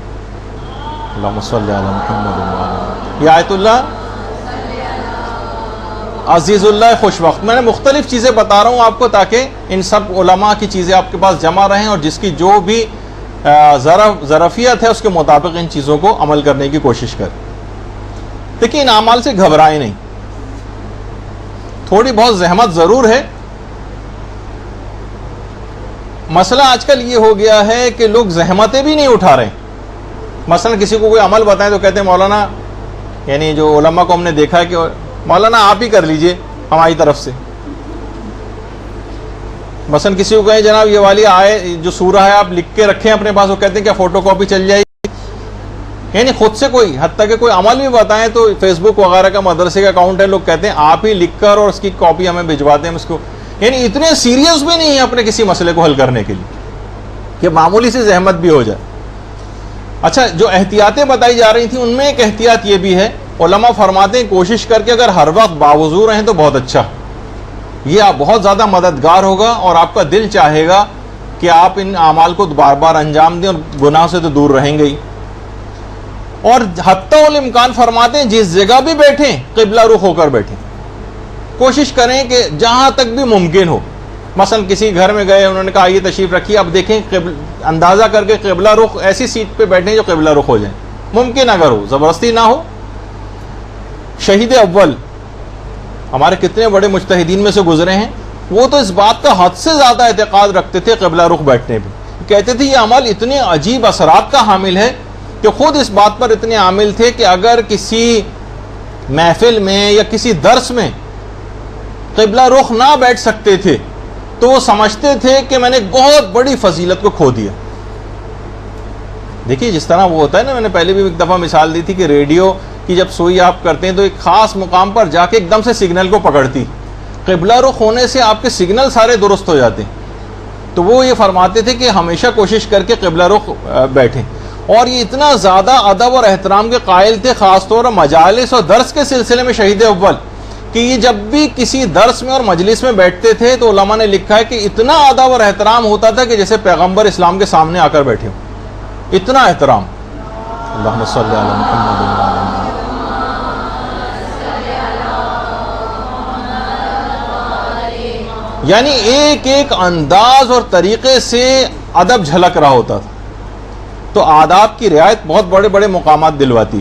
[SPEAKER 1] اللہم صلی علی محمد وعلی محمد. یہ آیت اللہ عزیز اللہ خوش وقت. میں نے مختلف چیزیں بتا رہا ہوں آپ کو تاکہ ان سب علماء کی چیزیں آپ کے پاس جمع رہیں، اور جس کی جو بھی ظرفیت ہے اس کے مطابق ان چیزوں کو عمل کرنے کی کوشش کریں. دیکھیں ان اعمال سے گھبرائیں نہیں، تھوڑی بہت زحمت ضرور ہے. مسئلہ آج کل یہ ہو گیا ہے کہ لوگ زحمتیں بھی نہیں اٹھا رہے. مثلا کسی کو کوئی عمل بتائیں تو کہتے ہیں مولانا، یعنی جو علماء کو ہم نے دیکھا ہے کہ مولانا آپ ہی کر لیجئے ہماری طرف سے. مثلا کسی کو کہیں جناب یہ والی آئے جو سورہ ہے آپ لکھ کے رکھیں اپنے پاس، وہ کہتے ہیں کیا فوٹو کاپی چل جائے گی؟ یعنی خود سے کوئی حتیٰ کہ کوئی عمل بھی بتائیں تو فیس بک وغیرہ کا مدرسے کا اکاؤنٹ ہے، لوگ کہتے ہیں آپ ہی لکھ کر اور اس کی کاپی ہمیں بھجواتے ہیں اس کو. یعنی اتنے سیریس بھی نہیں ہیں اپنے کسی مسئلے کو حل کرنے کے لیے کہ معمولی سی زحمت بھی ہو جائے. اچھا، جو احتیاطیں بتائی جا رہی تھیں ان میں ایک احتیاط یہ بھی ہے، علماء فرماتے ہیں کوشش کر کے اگر ہر وقت باوضو رہیں تو بہت اچھا، یہ آپ بہت زیادہ مددگار ہوگا اور آپ کا دل چاہے گا کہ آپ ان اعمال کو بار بار انجام دیں اور گناہ سے تو دور رہیں گے ہی. اور حتیٰ الامکان فرماتے ہیں جس جگہ بھی بیٹھیں قبلہ رخ ہو کر بیٹھیں، کوشش کریں کہ جہاں تک بھی ممکن ہو. مثلا کسی گھر میں گئے، انہوں نے کہا یہ تشریف رکھیے، اب دیکھیں اندازہ کر کے قبلہ رخ ایسی سیٹ پہ بیٹھیں جو قبلہ رخ ہو جائیں، ممکن اگر ہو، زبردستی نہ ہو. شہید اول ہمارے کتنے بڑے مجتہدین میں سے گزرے ہیں، وہ تو اس بات کا حد سے زیادہ اعتقاد رکھتے تھے قبلہ رخ بیٹھنے پہ. کہتے تھے یہ عمل اتنے عجیب اثرات کا حامل ہے کہ خود اس بات پر اتنے عامل تھے کہ اگر کسی محفل میں یا کسی درس میں قبلہ رخ نہ بیٹھ سکتے تھے تو وہ سمجھتے تھے کہ میں نے بہت بڑی فضیلت کو کھو دیا. دیکھیے جس طرح وہ ہوتا ہے نا، میں نے پہلے بھی ایک دفعہ مثال دی تھی کہ ریڈیو کی جب سوئی آپ کرتے ہیں تو ایک خاص مقام پر جا کے ایک دم سے سگنل کو پکڑتی، قبلہ رخ ہونے سے آپ کے سگنل سارے درست ہو جاتے ہیں. تو وہ یہ فرماتے تھے کہ ہمیشہ کوشش کر کے قبلہ رخ بیٹھیں. اور یہ اتنا زیادہ ادب اور احترام کے قائل تھے، خاص طور پر مجالس اور درس کے سلسلے میں شہید اول، کہ یہ جب بھی کسی درس میں اور مجلس میں بیٹھتے تھے تو علماء نے لکھا ہے کہ اتنا ادب اور احترام ہوتا تھا کہ جیسے پیغمبر اسلام کے سامنے آ کر بیٹھے ہوں، اتنا احترام. اللہم صلی علی محمد. یعنی ایک ایک انداز اور طریقے سے ادب جھلک رہا ہوتا تھا. تو آداب کی رعایت بہت بڑے بڑے مقامات دلواتی.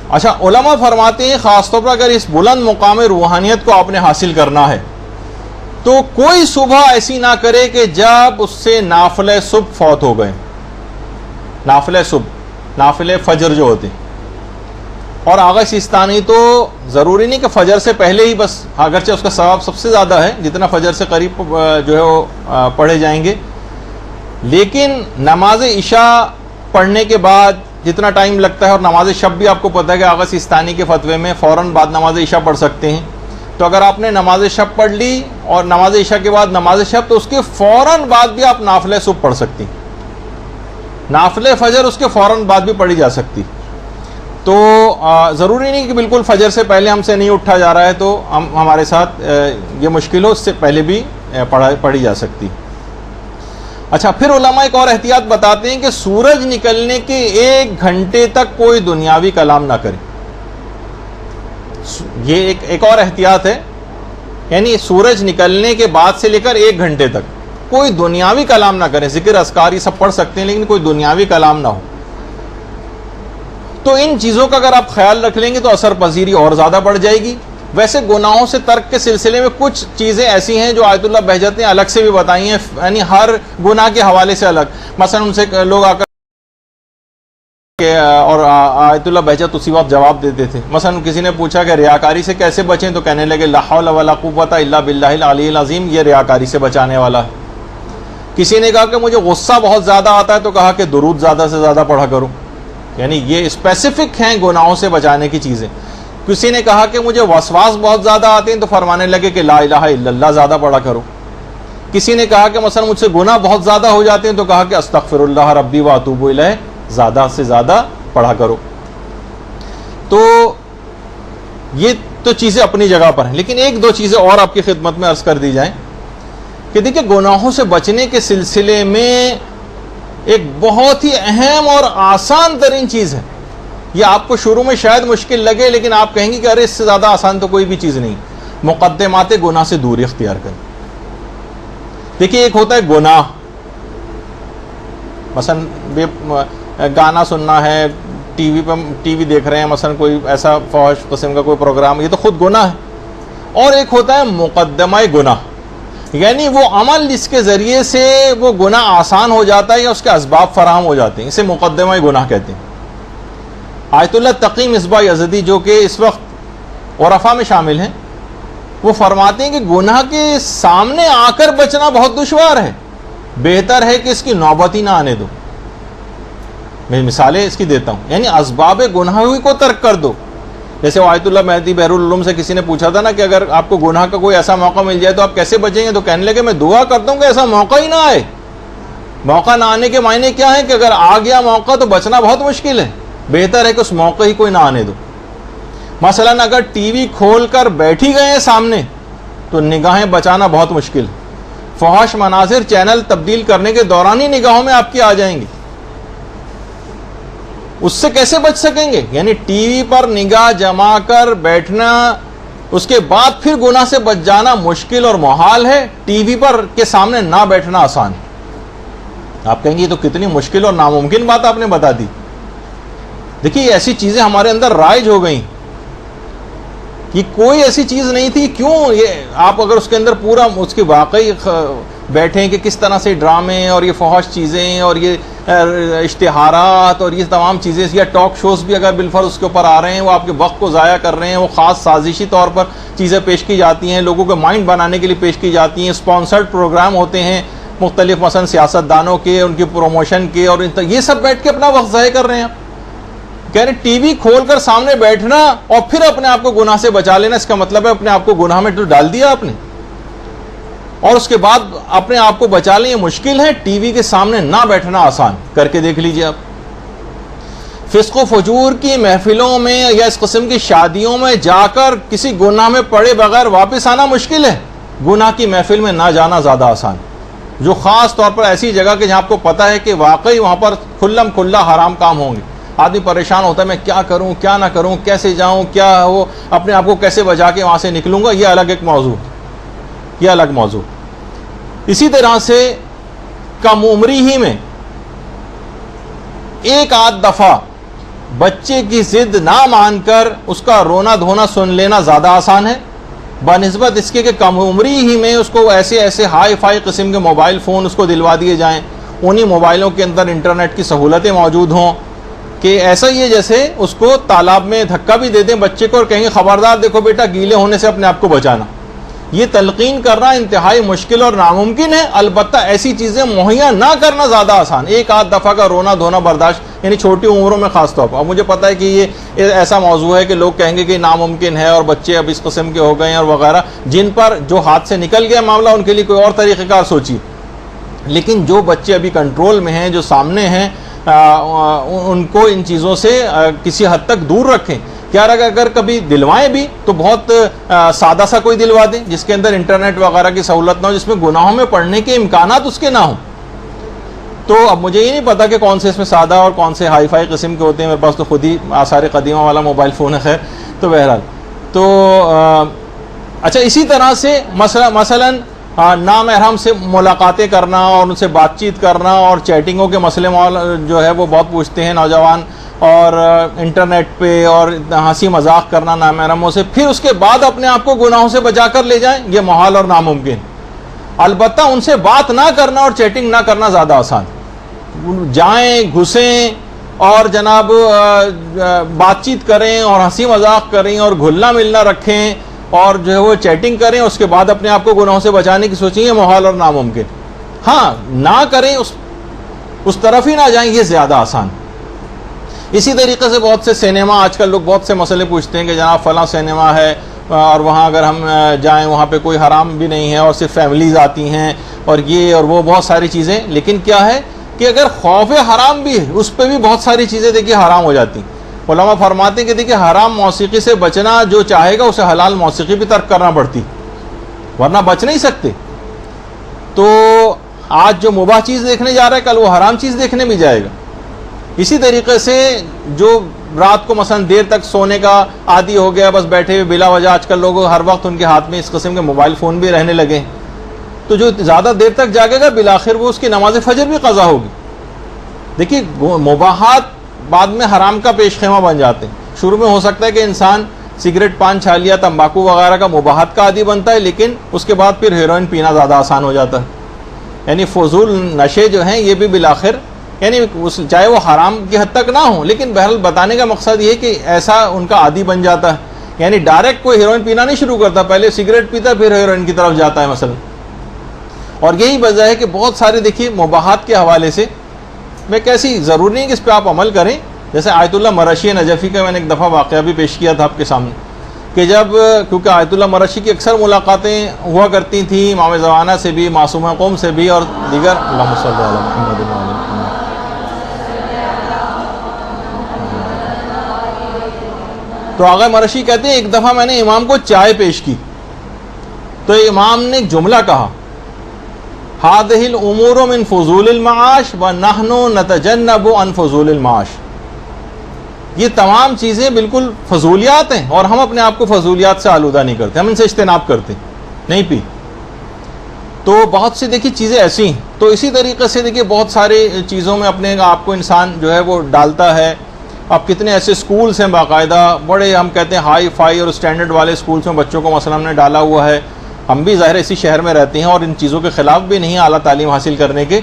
[SPEAKER 1] اچھا، علماء فرماتے ہیں خاص طور پر اگر اس بلند مقام روحانیت کو آپ نے حاصل کرنا ہے تو کوئی صبح ایسی نہ کرے کہ جب اس سے نافلہ صبح فوت ہو گئے. نافلہ صبح، نافلہ فجر جو ہوتے، اور آغا سیستانی تو ضروری نہیں کہ فجر سے پہلے ہی بس، اگرچہ اس کا ثواب سب سے زیادہ ہے جتنا فجر سے قریب جو ہے وہ پڑھے جائیں گے، لیکن نماز عشاء پڑھنے کے بعد جتنا ٹائم لگتا ہے، اور نماز شب بھی آپ کو پتہ ہے کہ آغا سیستانی کے فتوے میں فوراً بعد نماز عشاء پڑھ سکتے ہیں. تو اگر آپ نے نماز شب پڑھ لی اور نماز عشاء کے بعد نماز شب، تو اس کے فوراً بعد بھی آپ نافلہ صبح پڑھ سکتی، نافلہ فجر اس کے فوراً بعد بھی پڑھی جا سکتی. تو ضروری نہیں کہ بالکل فجر سے پہلے ہم سے نہیں اٹھا جا رہا ہے تو ہمارے ساتھ یہ مشکل ہو، اس سے پہلے بھی پڑھی جا سکتی. اچھا، پھر علماء ایک اور احتیاط بتاتے ہیں کہ سورج نکلنے کے 1 گھنٹے تک کوئی دنیاوی کلام نہ کرے. یہ ایک اور احتیاط ہے، یعنی سورج نکلنے کے بعد سے لے کر 1 گھنٹے تک کوئی دنیاوی کلام نہ کریں. ذکر اذکار یہ سب پڑھ سکتے ہیں لیکن کوئی دنیاوی کلام نہ ہو. تو ان چیزوں کا اگر آپ خیال رکھ لیں گے تو اثر پذیری اور زیادہ بڑھ جائے گی. ویسے گناہوں سے ترک کے سلسلے میں کچھ چیزیں ایسی ہیں جو آیت اللہ بہجت نے الگ سے بھی بتائی ہیں، یعنی ہر گناہ کے حوالے سے الگ. مثلا ان سے لوگ آ کر اور آیت اللہ بہجت اسی وقت جواب دیتے تھے. مثلا کسی نے پوچھا کہ ریاکاری سے کیسے بچیں، تو کہنے لگے لا حول ولا قوت الا باللہ العلی العظیم، یہ ریاکاری سے بچانے والا ہے. کسی نے کہا کہ مجھے غصہ بہت زیادہ آتا ہے، تو کہا کہ درود زیادہ سے زیادہ پڑھا کرو. یعنی یہ اسپیسیفک ہیں گناہوں سے بچانے کی چیزیں. کسی نے کہا کہ مجھے وسواس بہت زیادہ آتے ہیں، تو فرمانے لگے کہ لا الہ الا اللہ زیادہ پڑھا کرو. کسی نے کہا کہ مثلا مجھ سے گناہ بہت زیادہ ہو جاتے ہیں، تو کہا کہ استغفر اللہ ربی واتوب الیہ زیادہ سے زیادہ پڑھا کرو. تو یہ تو چیزیں اپنی جگہ پر ہیں، لیکن 1-2 چیزیں اور آپ کی خدمت میں عرض کر دی جائیں کہ دیکھیں گناہوں سے بچنے کے سلسلے میں ایک بہت ہی اہم اور آسان ترین چیز ہے. یہ آپ کو شروع میں شاید مشکل لگے لیکن آپ کہیں گے کہ ارے اس سے زیادہ آسان تو کوئی بھی چیز نہیں. مقدمات گناہ سے دوری اختیار کریں. دیکھیے ایک ہوتا ہے گناہ، مثلا گانا سننا ہے، ٹی وی دیکھ رہے ہیں مثلا کوئی ایسا فحش قسم کا کوئی پروگرام, یہ تو خود گناہ ہے. اور ایک ہوتا ہے مقدمہ گناہ, یعنی وہ عمل جس کے ذریعے سے وہ گناہ آسان ہو جاتا ہے یا اس کے اسباب فراہم ہو جاتے ہیں, اسے مقدمہ گناہ کہتے ہیں. آیت اللہ تقی مصباح یزدی جو کہ اس وقت عرفا میں شامل ہیں, وہ فرماتے ہیں کہ گناہ کے سامنے آ کر بچنا بہت دشوار ہے, بہتر ہے کہ اس کی نوبت ہی نہ آنے دو. میں مثالیں اس کی دیتا ہوں, یعنی اسباب گناہ کو ترک کر دو. جیسے آیت اللہ مہدی بحر العلوم سے کسی نے پوچھا تھا نا کہ اگر آپ کو گناہ کا کوئی ایسا موقع مل جائے تو آپ کیسے بچیں گے, تو کہنے لگے میں دعا کرتا ہوں کہ ایسا موقع ہی نہ آئے. موقع نہ آنے کے معنی کیا ہے کہ اگر آ گیا موقع تو بچنا بہت مشکل ہے, بہتر ہے کہ اس موقع ہی کوئی نہ آنے دو. مثلا اگر ٹی وی کھول کر بیٹھی گئے ہیں سامنے تو نگاہیں بچانا بہت مشکل ہے. فحش مناظر چینل تبدیل کرنے کے دوران ہی نگاہوں میں آپ کی آ جائیں گی, اس سے کیسے بچ سکیں گے؟ یعنی ٹی وی پر نگاہ جما کر بیٹھنا, اس کے بعد پھر گناہ سے بچ جانا مشکل اور محال ہے, ٹی وی پر کے سامنے نہ بیٹھنا آسان. آپ کہیں گے یہ تو کتنی مشکل اور ناممکن بات آپ نے بتا دی. دیکھیے ایسی چیزیں ہمارے اندر رائج ہو گئیں, یہ کوئی ایسی چیز نہیں تھی. کیوں یہ آپ اگر اس کے اندر پورا اس کی واقعی بیٹھیں کہ کس طرح سے ڈرامے اور یہ فحش چیزیں اور یہ اشتہارات اور یہ تمام چیزیں یا ٹاک شوز بھی اگر بالفرض اس کے اوپر آ رہے ہیں, وہ آپ کے وقت کو ضائع کر رہے ہیں, وہ خاص سازشی طور پر چیزیں پیش کی جاتی ہیں, لوگوں کے مائنڈ بنانے کے لیے پیش کی جاتی ہیں, اسپانسرڈ پروگرام ہوتے ہیں مختلف مثلا سیاست دانوں کے, ان کی پروموشن کے, اور یہ سب بیٹھ کے اپنا وقت ضائع کر رہے ہیں. کہہ رہے ٹی وی کھول کر سامنے بیٹھنا اور پھر اپنے آپ کو گناہ سے بچا لینا, اس کا مطلب ہے اپنے آپ کو گناہ میں تو ڈال دیا آپ نے, اور اس کے بعد اپنے آپ کو بچا لیں یہ مشکل ہے. ٹی وی کے سامنے نہ بیٹھنا آسان, کر کے دیکھ لیجئے آپ. فسق و فجور کی محفلوں میں یا اس قسم کی شادیوں میں جا کر کسی گناہ میں پڑے بغیر واپس آنا مشکل ہے, گناہ کی محفل میں نہ جانا زیادہ آسان. جو خاص طور پر ایسی جگہ کہ جہاں آپ کو پتہ ہے کہ واقعی وہاں پر کھلم کھلا حرام کام ہوں گے, آدمی پریشان ہوتا ہے میں کیا کروں کیا نہ کروں, کیسے جاؤں, کیا ہو, اپنے آپ کو کیسے بچا کے وہاں سے نکلوں گا, یہ الگ ایک موضوع, یہ الگ موضوع. اسی طرح سے کم عمری ہی میں ایک آدھ دفعہ بچے کی ضد نہ مان کر اس کا رونا دھونا سن لینا زیادہ آسان ہے بنسبت اس کے کہ کم عمری ہی میں اس کو ایسے ہائی فائی قسم کے موبائل فون اس کو دلوا دیے جائیں, انہی موبائلوں کے اندر انٹرنیٹ کی سہولتیں موجود ہوں کہ ایسا ہی ہے جیسے اس کو تالاب میں دھکا بھی دے دیں بچے کو اور کہیں گے خبردار دیکھو بیٹا گیلے ہونے سے اپنے آپ کو بچانا. یہ تلقین کرنا انتہائی مشکل اور ناممکن ہے, البتہ ایسی چیزیں مہیا نہ کرنا زیادہ آسان. ایک آدھ دفعہ کا رونا دھونا برداشت, یعنی چھوٹی عمروں میں خاص طور پر. اب مجھے پتہ ہے کہ یہ ایسا موضوع ہے کہ لوگ کہیں گے کہ ناممکن ہے اور بچے اب اس قسم کے ہو گئے ہیں اور وغیرہ, جن پر جو ہاتھ سے نکل گیا معاملہ ان کے لیے کوئی اور طریقہ کار سوچیے. لیکن جو بچے ابھی کنٹرول میں ہیں, جو سامنے ہیں, ان کو ان چیزوں سے کسی حد تک دور رکھیں. کیا اگر کبھی دلوائیں بھی تو بہت سادہ سا کوئی دلوا دیں جس کے اندر انٹرنیٹ وغیرہ کی سہولت نہ ہو, جس میں گناہوں میں پڑنے کے امکانات اس کے نہ ہوں. تو اب مجھے یہ نہیں پتا کہ کون سے اس میں سادہ اور کون سے ہائی فائی قسم کے ہوتے ہیں, میرے پاس تو خود ہی آثار قدیمہ والا موبائل فون ہے خیر. تو بہرحال تو اچھا, اسی طرح سے مثلا نامحرم سے ملاقاتیں کرنا اور ان سے بات چیت کرنا اور چیٹنگوں کے مسئلے جو ہے وہ بہت پوچھتے ہیں نوجوان, اور انٹرنیٹ پہ اور ہنسی مذاق کرنا نامحرموں سے, پھر اس کے بعد اپنے آپ کو گناہوں سے بچا کر لے جائیں, یہ محال اور ناممکن. البتہ ان سے بات نہ کرنا اور چیٹنگ نہ کرنا زیادہ آسان. جائیں گھسیں اور جناب بات چیت کریں اور ہنسی مذاق کریں اور گھلنا ملنا رکھیں اور جو ہے وہ چیٹنگ کریں, اس کے بعد اپنے آپ کو گناہوں سے بچانے کی سوچیں, یہ محال اور ناممکن. ہاں نہ کریں, اس طرف ہی نہ جائیں, یہ زیادہ آسان. اسی طریقے سے بہت سے سینما, آج کل لوگ بہت سے مسئلے پوچھتے ہیں کہ جناب فلاں سینما ہے اور وہاں اگر ہم جائیں وہاں پہ کوئی حرام بھی نہیں ہے اور صرف فیملیز آتی ہیں اور یہ اور وہ بہت ساری چیزیں. لیکن کیا ہے کہ اگر خوف حرام بھی ہے اس پہ بھی بہت ساری چیزیں دیکھیے حرام ہو جاتی ہیں. علماء فرماتے ہیں کہ دیکھیے حرام موسیقی سے بچنا جو چاہے گا اسے حلال موسیقی بھی ترک کرنا پڑتی, ورنہ بچ نہیں سکتے. تو آج جو مباح چیز دیکھنے جا رہا ہے کل وہ حرام چیز دیکھنے بھی جائے گا. اسی طریقے سے جو رات کو مثلا دیر تک سونے کا عادی ہو گیا, بس بیٹھے ہوئے بلا وجہ, آج کل لوگ ہر وقت ان کے ہاتھ میں اس قسم کے موبائل فون بھی رہنے لگے ہیں, تو جو زیادہ دیر تک جاگے گا بالآخر وہ اس کی نماز فجر بھی قضا ہوگی. دیکھیے مباحات بعد میں حرام کا پیش خیمہ بن جاتے ہیں. شروع میں ہو سکتا ہے کہ انسان سگریٹ پان چھالیا تمباکو وغیرہ کا مباحت کا عادی بنتا ہے, لیکن اس کے بعد پھر ہیروئن پینا زیادہ آسان ہو جاتا ہے. یعنی فضول نشے جو ہیں یہ بھی بالآخر یعنی چاہے وہ حرام کی حد تک نہ ہوں, لیکن بہرحال بتانے کا مقصد یہ ہے کہ ایسا ان کا عادی بن جاتا ہے. یعنی ڈائریکٹ کوئی ہیروئن پینا نہیں شروع کرتا, پہلے سگریٹ پیتا پھر ہیروئن کی طرف جاتا ہے مثلا. اور یہی وجہ ہے کہ بہت سارے دیکھیے مباحات کے حوالے سے میں کیسی ضروری نہیں کہ اس پہ آپ عمل کریں. جیسے آیت اللہ مرشی نجفی کا میں نے ایک دفعہ واقعہ بھی پیش کیا تھا آپ کے سامنے کہ جب کیونکہ آیت اللہ مرشی کی اکثر ملاقاتیں ہوا کرتی تھیں امام زمانہ سے بھی, معصومہ قوم سے بھی اور دیگر. اللہم صلی علی محمد و علی محمد. تو آغا مرشی کہتے ہیں ایک دفعہ میں نے امام کو چائے پیش کی تو امام نے ایک جملہ کہا, هذه الامور من فضول المعاش ونحن نتجنب عن فضول المعاش. یہ تمام چیزیں بالکل فضولیات ہیں اور ہم اپنے آپ کو فضولیات سے آلودہ نہیں کرتے, ہم ان سے اجتناب کرتے نہیں پی. تو بہت سی دیکھیے چیزیں ایسی ہیں. تو اسی طریقے سے دیکھیے بہت سارے چیزوں میں اپنے آپ کو انسان جو ہے وہ ڈالتا ہے. اب کتنے ایسے سکولز ہیں باقاعدہ بڑے ہم کہتے ہیں ہائی فائی اور اسٹینڈرڈ والے سکولز میں بچوں کو مثلا ہم نے ڈالا ہوا ہے. ہم بھی ظاہر اسی شہر میں رہتے ہیں اور ان چیزوں کے خلاف بھی نہیں اعلیٰ تعلیم حاصل کرنے کے,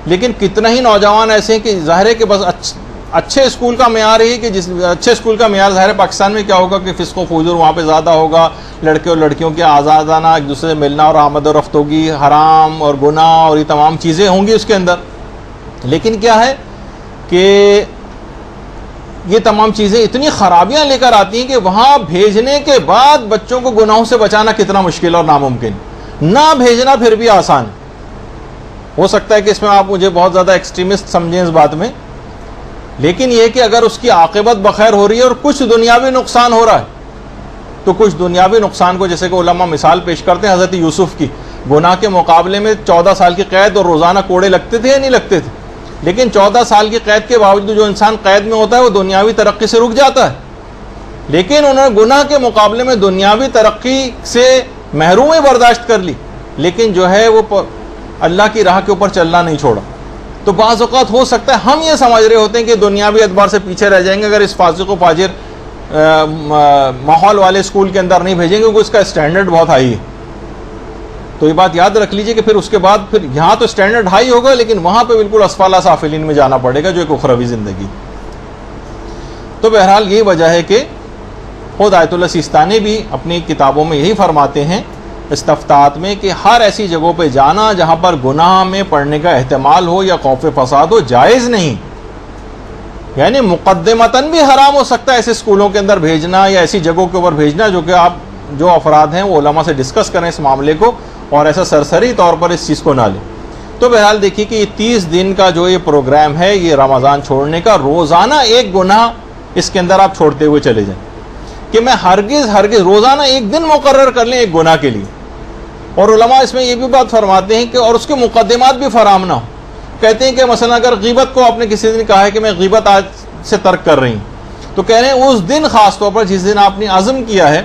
[SPEAKER 1] لیکن کتنا ہی نوجوان ایسے ہیں کہ ظاہر ہے کہ بس اچھے اسکول کا معیار ہے کہ جس اچھے اسکول کا معیار ظاہر پاکستان میں کیا ہوگا کہ فسق و فجور وہاں پہ زیادہ ہوگا, لڑکے اور لڑکیوں کے آزادانہ ایک دوسرے سے ملنا اور آمد و رفت ہوگی, حرام اور گناہ اور یہ تمام چیزیں ہوں گی اس کے اندر. لیکن کیا ہے کہ یہ تمام چیزیں اتنی خرابیاں لے کر آتی ہیں کہ وہاں بھیجنے کے بعد بچوں کو گناہوں سے بچانا کتنا مشکل اور ناممکن. نہ بھیجنا پھر بھی آسان. ہو سکتا ہے کہ اس میں آپ مجھے بہت زیادہ ایکسٹریمسٹ سمجھیں اس بات میں, لیکن یہ کہ اگر اس کی عاقبت بخیر ہو رہی ہے اور کچھ دنیاوی نقصان ہو رہا ہے تو کچھ دنیاوی نقصان کو جیسے کہ علماء مثال پیش کرتے ہیں حضرت یوسف کی, گناہ کے مقابلے میں 14 سال کی قید اور روزانہ کوڑے لگتے تھے یا نہیں لگتے تھے, لیکن 14 سال کی قید کے باوجود جو انسان قید میں ہوتا ہے وہ دنیاوی ترقی سے رک جاتا ہے. لیکن انہوں نے گناہ کے مقابلے میں دنیاوی ترقی سے محرومی برداشت کر لی, لیکن جو ہے وہ اللہ کی راہ کے اوپر چلنا نہیں چھوڑا. تو بعض اوقات ہو سکتا ہے ہم یہ سمجھ رہے ہوتے ہیں کہ دنیاوی اعتبار سے پیچھے رہ جائیں گے اگر اس فاسق و فاجر ماحول والے اسکول کے اندر نہیں بھیجیں گے کیونکہ اس کا اسٹینڈرڈ بہت ہائی ہے. تو یہ بات یاد رکھ لیجئے کہ پھر اس کے بعد پھر یہاں تو اسٹینڈرڈ ہائی ہوگا لیکن وہاں پہ بالکل اسفل سافلین میں جانا پڑے گا جو ایک اخروی زندگی. تو بہرحال یہ وجہ ہے کہ خود آیت اللہ سیستانی بھی اپنی کتابوں میں یہی فرماتے ہیں استفتاءات میں کہ ہر ایسی جگہوں پہ جانا جہاں پر گناہ میں پڑنے کا احتمال ہو یا خوف فساد ہو جائز نہیں. یعنی مقدمتاً بھی حرام ہو سکتا ہے ایسے اسکولوں کے اندر بھیجنا یا ایسی جگہوں کے اوپر بھیجنا جو کہ آپ جو افراد ہیں وہ علماء سے ڈسکس کریں اس معاملے کو اور ایسا سرسری طور پر اس چیز کو نہ لیں. تو بہرحال دیکھیے کہ یہ 30 دن کا جو یہ پروگرام ہے یہ رمضان چھوڑنے کا, روزانہ ایک گناہ اس کے اندر آپ چھوڑتے ہوئے چلے جائیں کہ میں ہرگز روزانہ ایک دن مقرر کر لیں ایک گناہ کے لیے. اور علماء اس میں یہ بھی بات فرماتے ہیں کہ اور اس کے مقدمات بھی فراہم نہ ہو. کہتے ہیں کہ مثلا اگر غیبت کو آپ نے کسی دن کہا ہے کہ میں غیبت آج سے ترک کر رہی ہوں تو کہہ رہے ہیں اس دن خاص طور پر جس دن آپ نے عزم کیا ہے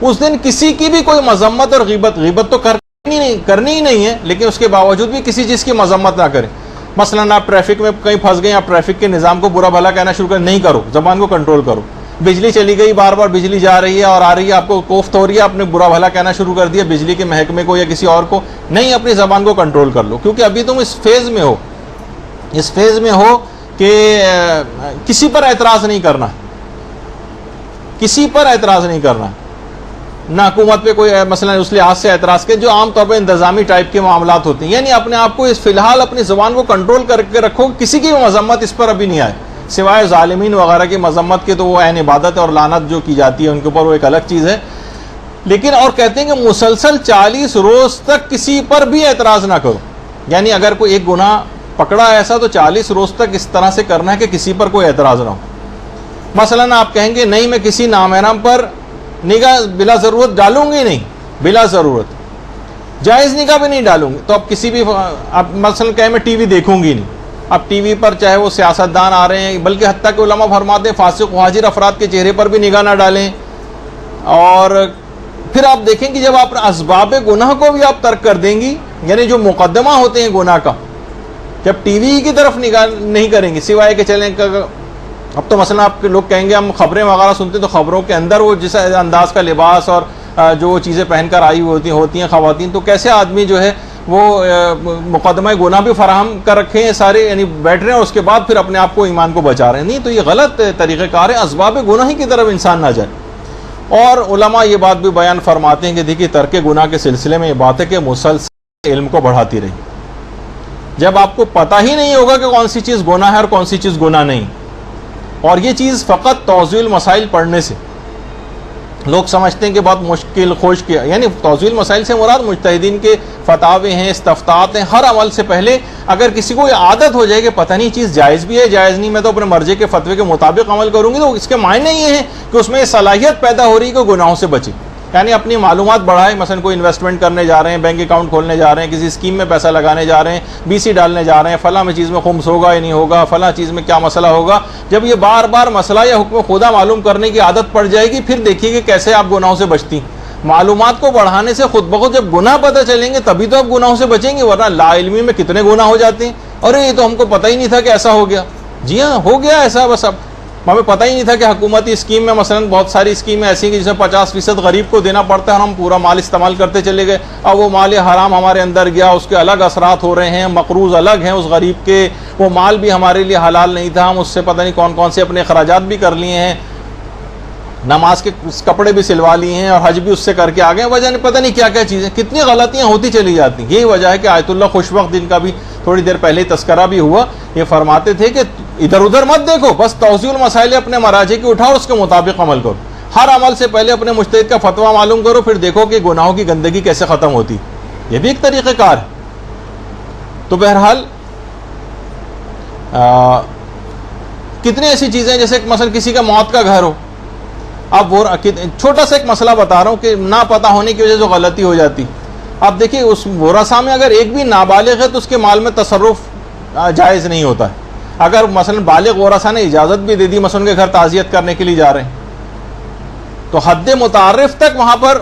[SPEAKER 1] اس دن کسی کی بھی کوئی مذمت اور غیبت تو کرنی ہی نہیں ہے, لیکن اس کے باوجود بھی کسی چیز کی مذمت نہ کریں. مثلا آپ ٹریفک میں کہیں پھنس گئے, آپ ٹریفک کے نظام کو برا بھلا کہنا شروع کریں, نہیں کرو, زبان کو کنٹرول کرو. بجلی چلی گئی, بار بار بجلی جا رہی ہے اور آ رہی ہے, آپ کو کوفت ہو رہی ہے, آپ نے برا بھلا کہنا شروع کر دیا بجلی کے محکمے کو یا کسی اور کو, نہیں, اپنی زبان کو کنٹرول کر لو کیونکہ ابھی تم اس فیز میں ہو کہ کسی پر اعتراض نہیں کرنا, کسی پر اعتراض نہیں کرنا, نہ حکومت پہ کوئی مثلا اس لحاظ سے اعتراض کے جو عام طور پہ انتظامی ٹائپ کے معاملات ہوتے ہیں. یعنی اپنے آپ کو فی الحال اپنی زبان کو کنٹرول کر کے رکھو, کسی کی مذمت اس پر ابھی نہیں آئے سوائے ظالمین وغیرہ کی مذمت کے, تو وہ عین عبادت ہے اور لعنت جو کی جاتی ہے ان کے اوپر وہ ایک الگ چیز ہے. لیکن اور کہتے ہیں کہ مسلسل 40 روز تک کسی پر بھی اعتراض نہ کرو. یعنی اگر کوئی ایک گناہ پکڑا ایسا تو 40 روز تک اس طرح سے کرنا ہے کہ کسی پر کوئی اعتراض نہ ہو. مثلا آپ کہیں گے نہیں میں کسی نامحرم پر نگاہ بلا ضرورت ڈالوں گی نہیں, بلا ضرورت جائز نگاہ بھی نہیں ڈالوں گی, تو اب کسی بھی اب مثلا کہیں میں ٹی وی دیکھوں گی نہیں, اب ٹی وی پر چاہے وہ سیاستدان آ رہے ہیں, بلکہ حتیٰ کہ علماء فرماتے ہیں فاسق و حاجر افراد کے چہرے پر بھی نگاہ نہ ڈالیں. اور پھر آپ دیکھیں کہ جب آپ اسباب گناہ کو بھی آپ ترک کر دیں گی, یعنی جو مقدمہ ہوتے ہیں گناہ کا, جب ٹی وی کی طرف نگاہ نہیں کریں گی سوائے کہ چلیں اب تو مثلا آپ کے لوگ کہیں گے ہم خبریں وغیرہ سنتے ہیں تو خبروں کے اندر وہ جس انداز کا لباس اور جو چیزیں پہن کر آئی ہوتی ہیں خواتین، تو کیسے آدمی جو ہے وہ مقدمہ گناہ بھی فراہم کر رکھے ہیں سارے، یعنی بیٹھ رہے ہیں اور اس کے بعد پھر اپنے آپ کو ایمان کو بچا رہے ہیں. نہیں، تو یہ غلط طریقہ کار ہے، اسباب گناہ کی طرف انسان نہ جائے. اور علماء یہ بات بھی بیان فرماتے ہیں کہ دیکھیے ترک گناہ کے سلسلے میں یہ بات ہے کہ مسلسل علم کو بڑھاتی رہی. جب آپ کو پتہ ہی نہیں ہوگا کہ کون سی چیز گناہ ہے اور کون سی چیز گناہ نہیں، اور یہ چیز فقط توضیح المسائل پڑھنے سے لوگ سمجھتے ہیں کہ بہت مشکل خوش کیا، یعنی توضیح المسائل سے مراد مجتہدین کے فتاوے ہیں، استفتاءات ہیں. ہر عمل سے پہلے اگر کسی کو یہ عادت ہو جائے کہ پتہ نہیں چیز جائز بھی ہے جائز نہیں، میں تو اپنے مرضی کے فتوے کے مطابق عمل کروں گی، تو اس کے معنی یہ ہے کہ اس میں یہ صلاحیت پیدا ہو رہی ہے کہ گناہوں سے بچے، یعنی اپنی معلومات بڑھائے. مثلا کوئی انویسٹمنٹ کرنے جا رہے ہیں، بینک اکاؤنٹ کھولنے جا رہے ہیں، کسی اسکیم میں پیسہ لگانے جا رہے ہیں، بی سی ڈالنے جا رہے ہیں، فلاں میں چیز میں خمس ہوگا یا نہیں ہوگا، فلاں چیز میں کیا مسئلہ ہوگا. جب یہ بار بار مسئلہ یا حکم خدا معلوم کرنے کی عادت پڑ جائے گی، پھر دیکھیے کہ کیسے آپ گناہوں سے بچتی. معلومات کو بڑھانے سے خود بخود جب گناہ پتہ چلیں گے تبھی تو آپ گناہوں سے بچیں گے، ورنہ لا علمی میں کتنے گناہ ہو جاتے ہیں. ارے یہ تو ہم کو پتہ ہی نہیں تھا کہ ایسا ہو گیا. جی ہاں، ہو گیا ایسا، بس اب ہمیں پتہ ہی نہیں تھا کہ حکومتی اسکیم میں مثلا بہت ساری اسکیمیں ایسی ہیں کہ جس میں 50% غریب کو دینا پڑتا ہے، اور ہم پورا مال استعمال کرتے چلے گئے. اب وہ مال حرام ہمارے اندر گیا، اس کے الگ اثرات ہو رہے ہیں، مقروض الگ ہیں اس غریب کے، وہ مال بھی ہمارے لیے حلال نہیں تھا، ہم اس سے پتہ نہیں کون کون سے اپنے اخراجات بھی کر لیے ہیں، نماز کے کپڑے بھی سلوا لیے ہیں اور حج بھی اس سے کر کے آ گئے. وجہ نہیں، پتہ نہیں کیا کیا چیزیں، کتنی غلطیاں ہوتی چلی جاتی ہیں. یہی وجہ ہے کہ آیت اللہ خوشوقت دن کا بھی تھوڑی دیر پہلے تذکرہ بھی ہوا. یہ فرماتے تھے کہ ادھر ادھر مت دیکھو، بس توضیح المسائل اپنے مراجع کی اٹھاؤ اور اس کے مطابق عمل کرو. ہر عمل سے پہلے اپنے مجتہد کا فتویٰ معلوم کرو، پھر دیکھو کہ گناہوں کی گندگی کیسے ختم ہوتی. یہ بھی ایک طریقہ کار ہے. تو بہرحال کتنی ایسی چیزیں ہیں، جیسے مثلا کسی کا موت کا گھر ہو. اب وہ چھوٹا سا ایک مسئلہ بتا رہا ہوں کہ نہ پتہ ہونے کی وجہ سے غلطی ہو جاتی. اب دیکھیے اس ورثہ میں اگر ایک بھی نابالغ ہے تو اس کے مال میں تصرف جائز نہیں ہوتا ہے. اگر مثلا بالغ ورثہ نے اجازت بھی دے دی، مثلا ان کے گھر تعزیت کرنے کے لیے جا رہے ہیں، تو حد متعارف تک وہاں پر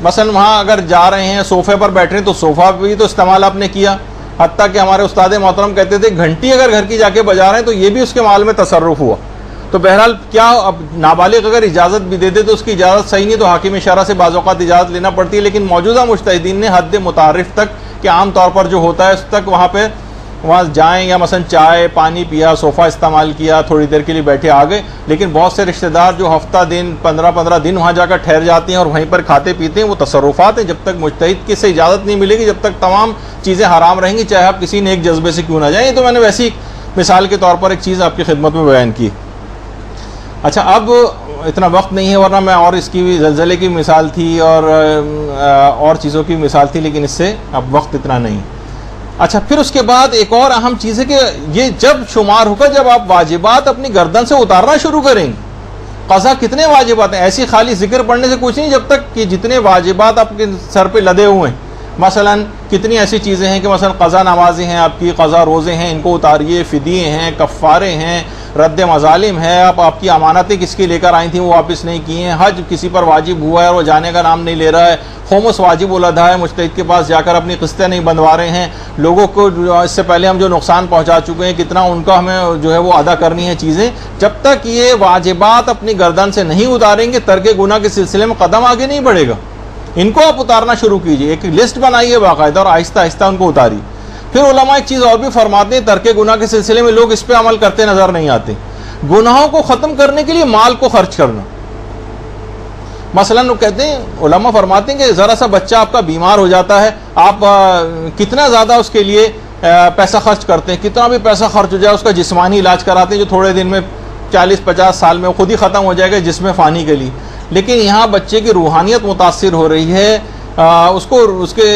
[SPEAKER 1] مثلا وہاں اگر جا رہے ہیں صوفے پر بیٹھ رہے ہیں تو صوفہ بھی تو استعمال آپ نے کیا. حتیٰ کہ ہمارے استاد محترم کہتے تھے گھنٹی اگر گھر کی جا کے بجا رہے ہیں تو یہ بھی اس کے مال میں تصرف ہوا. تو بہرحال کیا اب نابالغ اگر اجازت بھی دے دے تو اس کی اجازت صحیح نہیں، تو حاکم شرع سے بعض اوقات اجازت لینا پڑتی ہے. لیکن موجودہ مجتہدین نے حد متعارف تک کہ عام طور پر جو ہوتا ہے اس تک وہاں جائیں، یا مثلا چائے پانی پیا، صوفہ استعمال کیا، تھوڑی دیر کے لیے بیٹھے آ گئے. لیکن بہت سے رشتہ دار جو ہفتہ دن 15 دن وہاں جا کر ٹھہر جاتے ہیں اور وہیں پر کھاتے پیتے ہیں، وہ تصرفات ہیں. جب تک مجتہد کی سے اجازت نہیں ملے گی جب تک تمام چیزیں حرام رہیں گی، چاہے آپ کسی نیک جذبے سے کیوں نہ جائیں. یہ تو میں نے ویسی مثال کے طور پر ایک چیز آپ کی خدمت میں بیان کی. اچھا، اب اتنا وقت نہیں ہے، ورنہ میں اور اس کی بھی زلزلے کی مثال تھی اور چیزوں کی مثال تھی، لیکن اس سے اب وقت اتنا نہیں. اچھا، پھر اس کے بعد ایک اور اہم چیز ہے کہ یہ جب شمار ہوگا جب آپ واجبات اپنی گردن سے اتارنا شروع کریں گے. قضا کتنے واجبات ہیں، ایسی خالی ذکر پڑھنے سے کچھ نہیں جب تک کہ جتنے واجبات آپ کے سر پہ لدے ہوئے ہیں. مثلا کتنی ایسی چیزیں ہیں کہ مثلا قضا نمازیں ہیں آپ کی، قضا روزے ہیں، ان کو اتاریے، فدیے ہیں، کفارے ہیں، رد مظالم ہے، آپ کی امانتیں کس کی لے کر آئی تھیں وہ واپس نہیں کی ہیں، حج کسی پر واجب ہوا ہے اور وہ جانے کا نام نہیں لے رہا ہے، خمس واجب الادا ہے، مجتہد کے پاس جا کر اپنی قسطیں نہیں بندوا رہے ہیں، لوگوں کو اس سے پہلے ہم جو نقصان پہنچا چکے ہیں کتنا ان کا ہمیں جو ہے وہ ادا کرنی ہے چیزیں. جب تک یہ واجبات اپنی گردن سے نہیں اتاریں گے ترک گناہ کے سلسلے میں قدم آگے نہیں بڑھے گا. ان کو آپ اتارنا شروع کیجئے، ایک لسٹ بنائیے باقاعدہ اور آہستہ آہستہ ان کو اتاری. پھر علماء ایک چیز اور بھی فرماتے ہیں، ترک گناہ کے سلسلے میں لوگ اس پہ عمل کرتے نظر نہیں آتے. گناہوں کو ختم کرنے کے لیے مال کو خرچ کرنا. مثلا وہ کہتے ہیں، علماء فرماتے ہیں کہ ذرا سا بچہ آپ کا بیمار ہو جاتا ہے، آپ کتنا زیادہ اس کے لیے پیسہ خرچ کرتے ہیں، کتنا بھی پیسہ خرچ ہو جائے اس کا جسمانی علاج کراتے ہیں جو تھوڑے دن میں 40-50 سال میں خود ہی ختم ہو جائے گا جسم فانی کے لیے. لیکن یہاں بچے کی روحانیت متاثر ہو رہی ہے، اس کے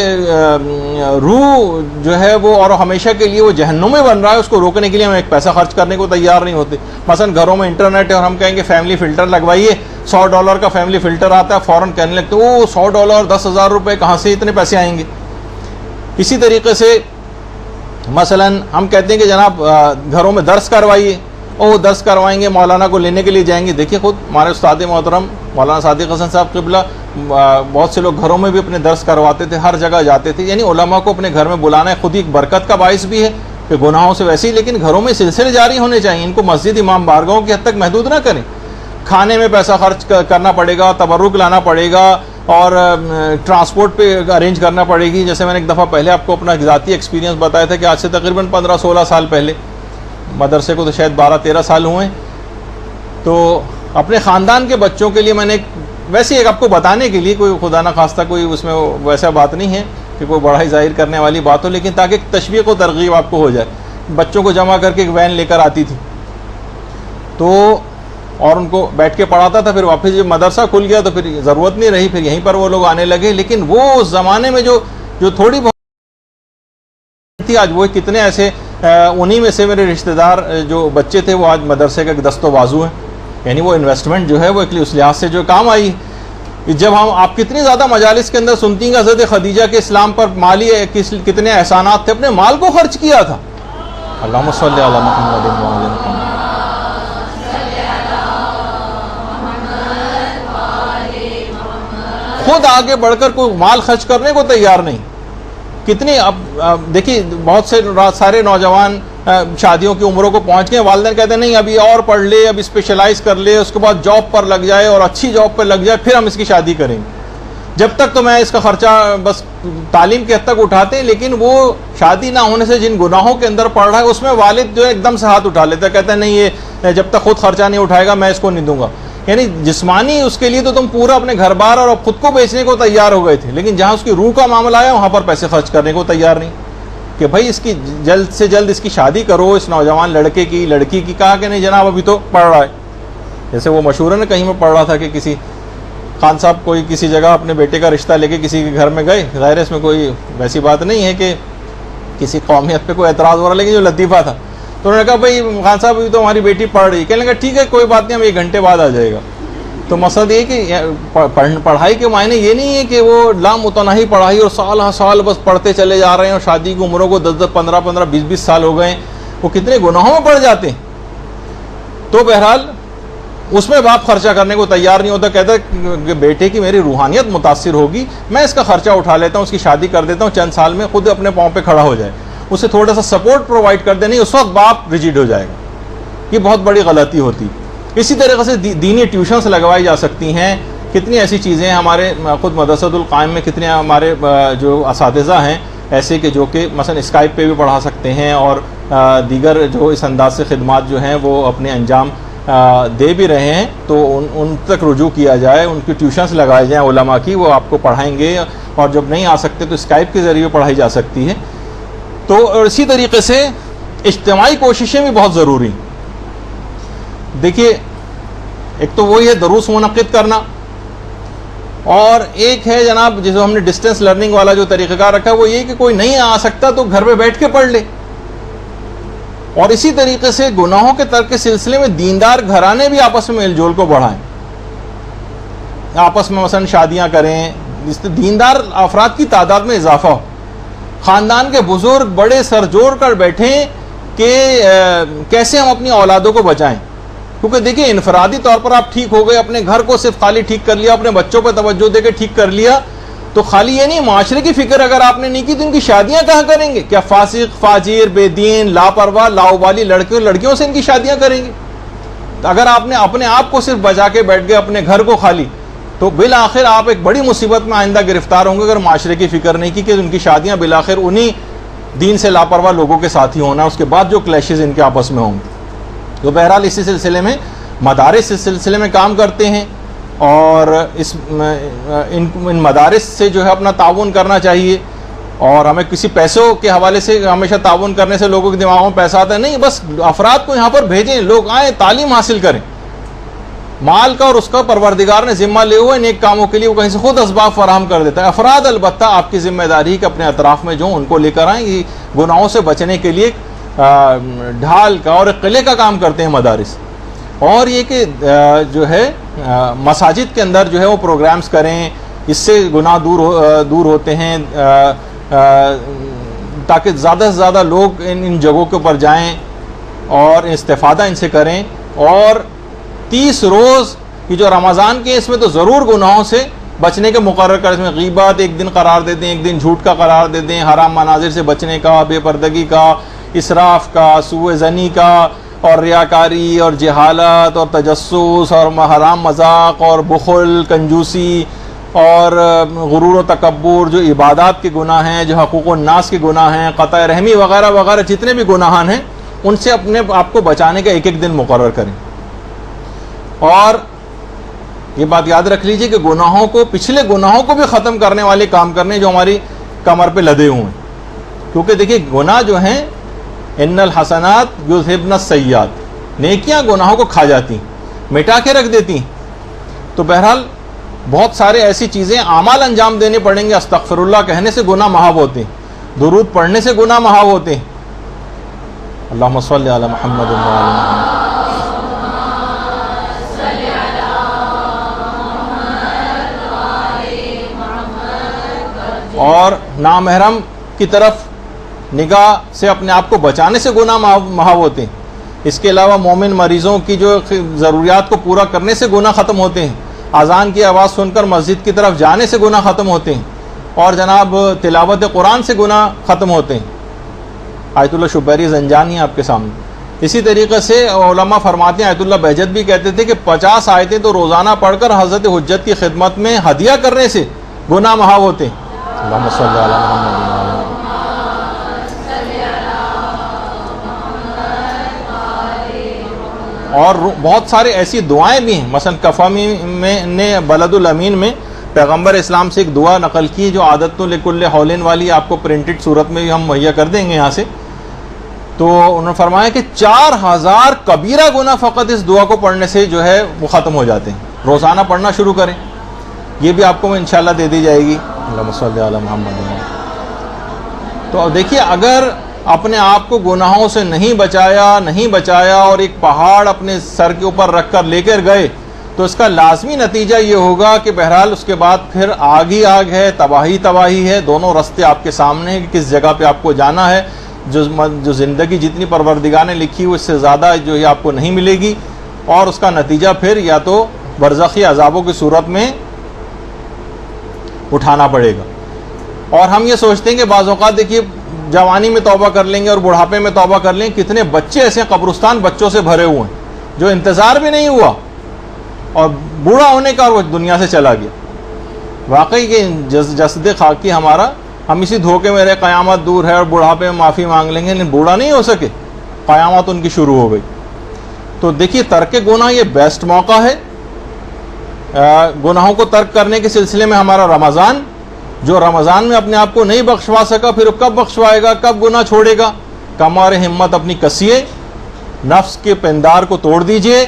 [SPEAKER 1] روح جو ہے وہ اور ہمیشہ کے لیے وہ جہنم میں بن رہا ہے. اس کو روکنے کے لیے ہم ایک پیسہ خرچ کرنے کو تیار نہیں ہوتے. مثلا گھروں میں انٹرنیٹ ہے اور ہم کہیں گے فیملی فلٹر لگوائیے، $100 کا فیملی فلٹر آتا ہے، فوراً کہنے لگتے وہ $100 10,000 روپے کہاں سے اتنے پیسے آئیں گے. اسی طریقے سے مثلا ہم کہتے ہیں کہ جناب گھروں میں درس کروائیے، درس کروائیں گے، مولانا کو لینے کے لیے جائیں گے. دیکھیے خود ہمارے استاد محترم مولانا صادق حسن صاحب قبلہ بہت سے لوگ گھروں میں بھی اپنے درس کرواتے تھے، ہر جگہ جاتے تھے. یعنی علماء کو اپنے گھر میں بلانا ہے خود ہی ایک برکت کا باعث بھی ہے کہ گناہوں سے ویسے ہی، لیکن گھروں میں سلسلے جاری ہونے چاہیے. ان کو مسجد امام بارگاہوں کی حد تک محدود نہ کریں. کھانے میں پیسہ خرچ کرنا پڑے گا، تبرک لانا پڑے گا، اور ٹرانسپورٹ پہ ارینج کرنا پڑے گی. جیسے میں نے ایک دفعہ پہلے آپ کو اپنا ذاتی ایکسپیرینس بتایا تھا کہ آج سے تقریباً 15-16 سال پہلے، مدرسے کو تو شاید 12-13 سال ہوئے، تو اپنے خاندان کے بچوں کے لیے میں نے ویسے ایک آپ کو بتانے کے لیے، کوئی خدا نہ خواستہ کوئی اس میں ویسا بات نہیں ہے کہ کوئی بڑا ہی ظاہر کرنے والی بات ہو، لیکن تاکہ تشویق و ترغیب آپ کو ہو جائے. بچوں کو جمع کر کے ایک وین لے کر آتی تھی، تو اور ان کو بیٹھ کے پڑھاتا تھا. پھر واپس جب مدرسہ کھل گیا تو پھر ضرورت نہیں رہی، پھر یہیں پر وہ لوگ آنے لگے. لیکن وہ اس زمانے میں جو تھوڑی بہت تھی، آج وہ کتنے ایسے انہی میں سے میرے رشتہ دار جو بچے تھے وہ آج مدرسے کا دست و بازو ہیں. یعنی وہ انویسٹمنٹ جو ہے وہ اس لحاظ سے جو کام آئی. جب آپ کتنی زیادہ مجالس کے اندر سنتی ہیں کہ حضرت خدیجہ کے اسلام پر مالی کتنے احسانات تھے، اپنے مال کو خرچ کیا تھا. اللہم صلی علی محمد و علی محمد. خود آگے بڑھ کر کوئی مال خرچ کرنے کو تیار نہیں. کتنی اب دیکھیے بہت سے سارے نوجوان شادیوں کی عمروں کو پہنچ گئے، والدین کہتے ہیں نہیں ابھی اور پڑھ لے، اب اسپیشلائز کر لے، اس کے بعد جاب پر لگ جائے اور اچھی جاب پر لگ جائے، پھر ہم اس کی شادی کریں گے. جب تک تو میں اس کا خرچہ بس تعلیم کے حد تک اٹھاتے ہیں، لیکن وہ شادی نہ ہونے سے جن گناہوں کے اندر پڑ رہا ہے اس میں والد جو ہے ایک دم سے ہاتھ اٹھا لیتا ہے، کہتا ہے نہیں یہ جب تک خود خرچہ نہیں اٹھائے گا میں اس کو نہیں دوں گا. یعنی جسمانی اس کے لیے تو تم پورا اپنے گھر بار اور خود کو بیچنے کو تیار ہو گئے تھے، لیکن جہاں اس کی روح کا معاملہ آیا وہاں پر پیسے خرچ کرنے کو تیار نہیں کہ بھائی اس کی جلد سے جلد اس کی شادی کرو، اس نوجوان لڑکے کی لڑکی کی. کہا کہ نہیں جناب ابھی تو پڑھ رہا ہے. جیسے وہ مشہور ہے نا، کہیں میں پڑھ رہا تھا کہ کسی خان صاحب کوئی کسی جگہ اپنے بیٹے کا رشتہ لے کے کسی کے گھر میں گئے. ظاہر ہے اس میں کوئی ویسی بات نہیں ہے کہ کسی قومیت پہ کوئی اعتراض ہو رہا، لیکن جو لطیفہ تھا تو انہوں نے کہا بھائی خان صاحب ابھی تو ہماری بیٹی پڑھ رہی ہے. کہنے لگا ٹھیک ہے کوئی بات نہیں، ہم 1 گھنٹے بعد آ جائے گا. تو مقصد یہ کہ پڑھائی کے معنی یہ نہیں ہے کہ وہ لامتناہی پڑھائی اور سال ہر سال بس پڑھتے چلے جا رہے ہیں اور شادی کی عمروں کو 10-10 15-15 20-20 سال ہو گئے ہیں، وہ کتنے گناہوں میں پڑ جاتے ہیں. تو بہرحال اس میں باپ خرچہ کرنے کو تیار نہیں ہوتا، کہتا ہے کہ بیٹے کی میری روحانیت متاثر ہوگی، میں اس کا خرچہ اٹھا لیتا ہوں، اس کی شادی کر دیتا ہوں، چند سال میں خود اپنے پاؤں پہ کھڑا ہو جائے، اسے تھوڑا سا سپورٹ پرووائڈ کر دے. نہیں اس وقت باپ ریجڈ ہو جائے گا. یہ بہت بڑی غلطی ہوتی. اسی طریقے سے دینی ٹیوشنز لگوائی جا سکتی ہیں. کتنی ایسی چیزیں ہمارے خود مدرسۃ القائم میں کتنے ہمارے جو اساتذہ ہیں ایسے کہ جو کہ مثلا اسکائپ پہ بھی پڑھا سکتے ہیں اور دیگر جو اس انداز سے خدمات جو ہیں وہ اپنے انجام دے بھی رہے ہیں. تو ان تک رجوع کیا جائے، ان کی ٹیوشنز لگائے جائیں علماء کی، وہ آپ کو پڑھائیں گے. اور جب نہیں آ سکتے تو اسکائپ کے ذریعے پڑھائی جا سکتی ہے. تو اسی طریقے سے اجتماعی کوششیں بھی بہت ضروری ہیں. دیکھیے ایک تو وہی ہے دروس منعقد کرنا، اور ایک ہے جناب جسے ہم نے ڈسٹینس لرننگ والا جو طریقہ کار رکھا ہے وہ یہ کہ کوئی نہیں آ سکتا تو گھر پہ بیٹھ کے پڑھ لے. اور اسی طریقے سے گناہوں کے ترک کے سلسلے میں دیندار گھرانے بھی آپس میں میل جول کو بڑھائیں، آپس میں مثلا شادیاں کریں جس سے دیندار افراد کی تعداد میں اضافہ ہو. خاندان کے بزرگ بڑے سر جوڑ کر بیٹھیں کہ کیسے ہم اپنی اولادوں کو بچائیں. کیونکہ دیکھیں انفرادی طور پر آپ ٹھیک ہو گئے، اپنے گھر کو صرف خالی ٹھیک کر لیا، اپنے بچوں پہ توجہ دے کے ٹھیک کر لیا، تو خالی یہ نہیں معاشرے کی فکر اگر آپ نے نہیں کی تو ان کی شادیاں کہاں کریں گے؟ کیا فاسق فاجر بے دین لاپرواہ لاؤبالی لڑکے اور لڑکیوں سے ان کی شادیاں کریں گے؟ اگر آپ نے اپنے آپ کو صرف بچا کے بیٹھ گئے اپنے گھر کو خالی، تو بالآخر آپ ایک بڑی مصیبت میں آئندہ گرفتار ہوں گے اگر معاشرے کی فکر نہیں کی کہ ان کی شادیاں بالآخر انہی دین سے لاپرواہ لوگوں کے ساتھ ہی ہونا، اس کے بعد جو کلیشز ان کے آپس میں ہوں گے. تو بہرحال اسی سلسلے میں مدارس اس سلسلے میں کام کرتے ہیں، اور ان مدارس سے جو ہے اپنا تعاون کرنا چاہیے. اور ہمیں کسی پیسوں کے حوالے سے ہمیشہ تعاون کرنے سے لوگوں کے دماغوں میں پیسہ آتا ہے، نہیں، بس افراد کو یہاں پر بھیجیں، لوگ آئیں تعلیم حاصل کریں. مال کا اور اس کا پروردگار نے ذمہ لے ہوئے نیک کاموں کے لیے وہ کہیں سے خود اسباب فراہم کر دیتا ہے. افراد البتہ آپ کی ذمہ داری کہ اپنے اطراف میں جو ان کو لے کر آئیں، یہ گناہوں سے بچنے کے لیے ڈھال کا اور ایک قلعے کا کام کرتے ہیں مدارس. اور یہ کہ جو ہے مساجد کے اندر جو ہے وہ پروگرامز کریں، اس سے گناہ دور ہوتے ہیں، تاکہ زیادہ سے زیادہ لوگ ان جگہوں کے اوپر جائیں اور استفادہ ان سے کریں. اور 30 روز کی جو رمضان کے اس میں تو ضرور گناہوں سے بچنے کے مقرر کر، اس میں غیبت ایک دن قرار دے دیں، ایک دن جھوٹ کا قرار دے دیں، حرام مناظر سے بچنے کا، بے پردگی کا، اسراف کا، سوء ظنی کا، اور ریاکاری اور جہالت اور تجسس اور حرام مذاق اور بخل، کنجوسی اور غرور و تکبر، جو عبادات کے گناہ ہیں، جو حقوق الناس کے گناہ ہیں، قطع رحمی وغیرہ وغیرہ جتنے بھی گناہان ہیں، ان سے اپنے آپ کو بچانے کا ایک ایک دن مقرر کریں۔ اور یہ بات یاد رکھ لیجئے کہ گناہوں کو، پچھلے گناہوں کو بھی ختم کرنے والے کام کرنے جو ہماری کمر پہ لدے ہوئے ہیں، کیونکہ دیکھیے گناہ جو ہیں، ان الحسنات یذہبن السیئات، نیکیاں گناہوں کو کھا جاتی ہیں، مٹا کے رکھ دیتی ہیں۔ تو بہرحال بہت سارے ایسی چیزیں اعمال انجام دینے پڑیں گے۔ استغفر اللہ کہنے سے گناہ محو ہوتے ہیں، درود پڑھنے سے گناہ محو ہوتے ہیں۔ اللہم صلی علی محمد و علی محمد۔ اور نامحرم کی طرف نگاہ سے اپنے آپ کو بچانے سے گناہ محو ہوتے ہیں۔ اس کے علاوہ مومن مریضوں کی جو ضروریات کو پورا کرنے سے گناہ ختم ہوتے ہیں، اذان کی آواز سن کر مسجد کی طرف جانے سے گناہ ختم ہوتے ہیں، اور جناب تلاوت قرآن سے گناہ ختم ہوتے ہیں۔ آیت اللہ شبیری زنجانی آپ کے سامنے۔ اسی طریقے سے علماء فرماتے ہیں، آیت اللہ بہجت بھی کہتے تھے کہ 50 آیتیں تو روزانہ پڑھ کر حضرت حجت کی خدمت میں ہدیہ کرنے سے گناہ محو ہوتے ہیں۔ اللہم صلی علی محمد و علی محمد۔ اور بہت سارے ایسی دعائیں بھی ہیں، مثلا کفامی میں نے بلد الامین میں پیغمبر اسلام سے ایک دعا نقل کی جو عادت لکل حولین والی، آپ کو پرنٹڈ صورت میں بھی ہم مہیا کر دیں گے یہاں سے۔ تو انہوں نے فرمایا کہ 4000 کبیرہ گناہ فقط اس دعا کو پڑھنے سے جو ہے وہ ختم ہو جاتے ہیں۔ روزانہ پڑھنا شروع کریں، یہ بھی آپ کو انشاءاللہ دے دی جائے گی۔ اللہم صلی علی محمد۔ تو دیکھیے اگر اپنے آپ کو گناہوں سے نہیں بچایا اور ایک پہاڑ اپنے سر کے اوپر رکھ کر لے کر گئے، تو اس کا لازمی نتیجہ یہ ہوگا کہ بہرحال اس کے بعد پھر آگ ہی آگ ہے، تباہی ہے۔ دونوں راستے آپ کے سامنے ہیں کہ کس جگہ پہ آپ کو جانا ہے۔ جو زندگی جتنی پروردگار نے لکھی وہ اس سے زیادہ جو ہے آپ کو نہیں ملے گی، اور اس کا نتیجہ پھر یا تو برزخی عذابوں کی صورت میں اٹھانا پڑے گا۔ اور ہم یہ سوچتے ہیں کہ بعض اوقات دیکھیے جوانی میں توبہ کر لیں گے اور بڑھاپے میں توبہ کر لیں گے، کتنے بچے ایسے قبرستان بچوں سے بھرے ہوئے ہیں جو انتظار بھی نہیں ہوا اور بوڑھا ہونے کا وہ دنیا سے چلا گیا۔ واقعی کہ جسد خاکی ہمارا، ہم اسی دھوکے میں رہے قیامت دور ہے اور بڑھاپے میں معافی مانگ لیں گے، بوڑھا نہیں ہو سکے، قیامت ان کی شروع ہو گئی۔ تو دیکھیے ترک گناہ یہ بیسٹ موقع ہے۔ گناہوں کو ترک کرنے کے سلسلے میں ہمارا رمضان، جو رمضان میں اپنے آپ کو نہیں بخشوا سکا پھر کب بخشوائے گا، کب گناہ چھوڑے گا؟ کمار ہمت اپنی کسیے، نفس کے پندار کو توڑ دیجئے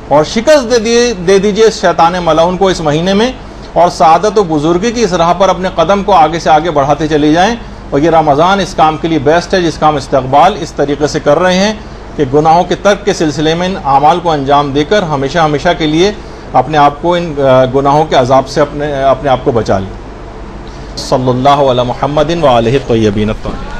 [SPEAKER 1] اور شکست دے دیجئے شیطان ملعون کو اس مہینے میں، اور سعادت و بزرگی کی اس راہ پر اپنے قدم کو آگے سے آگے بڑھاتے چلے جائیں۔ اور یہ رمضان اس کام کے لیے بیسٹ ہے جس کا ہم استقبال اس طریقے سے کر رہے ہیں کہ گناہوں کے ترک کے سلسلے میں ان اعمال کو انجام دے کر ہمیشہ کے لیے اپنے آپ کو ان گناہوں کے عذاب سے اپنے آپ کو بچا لیں۔ صلی اللہ علی محمد و آلہ الطیبین الطاہرین۔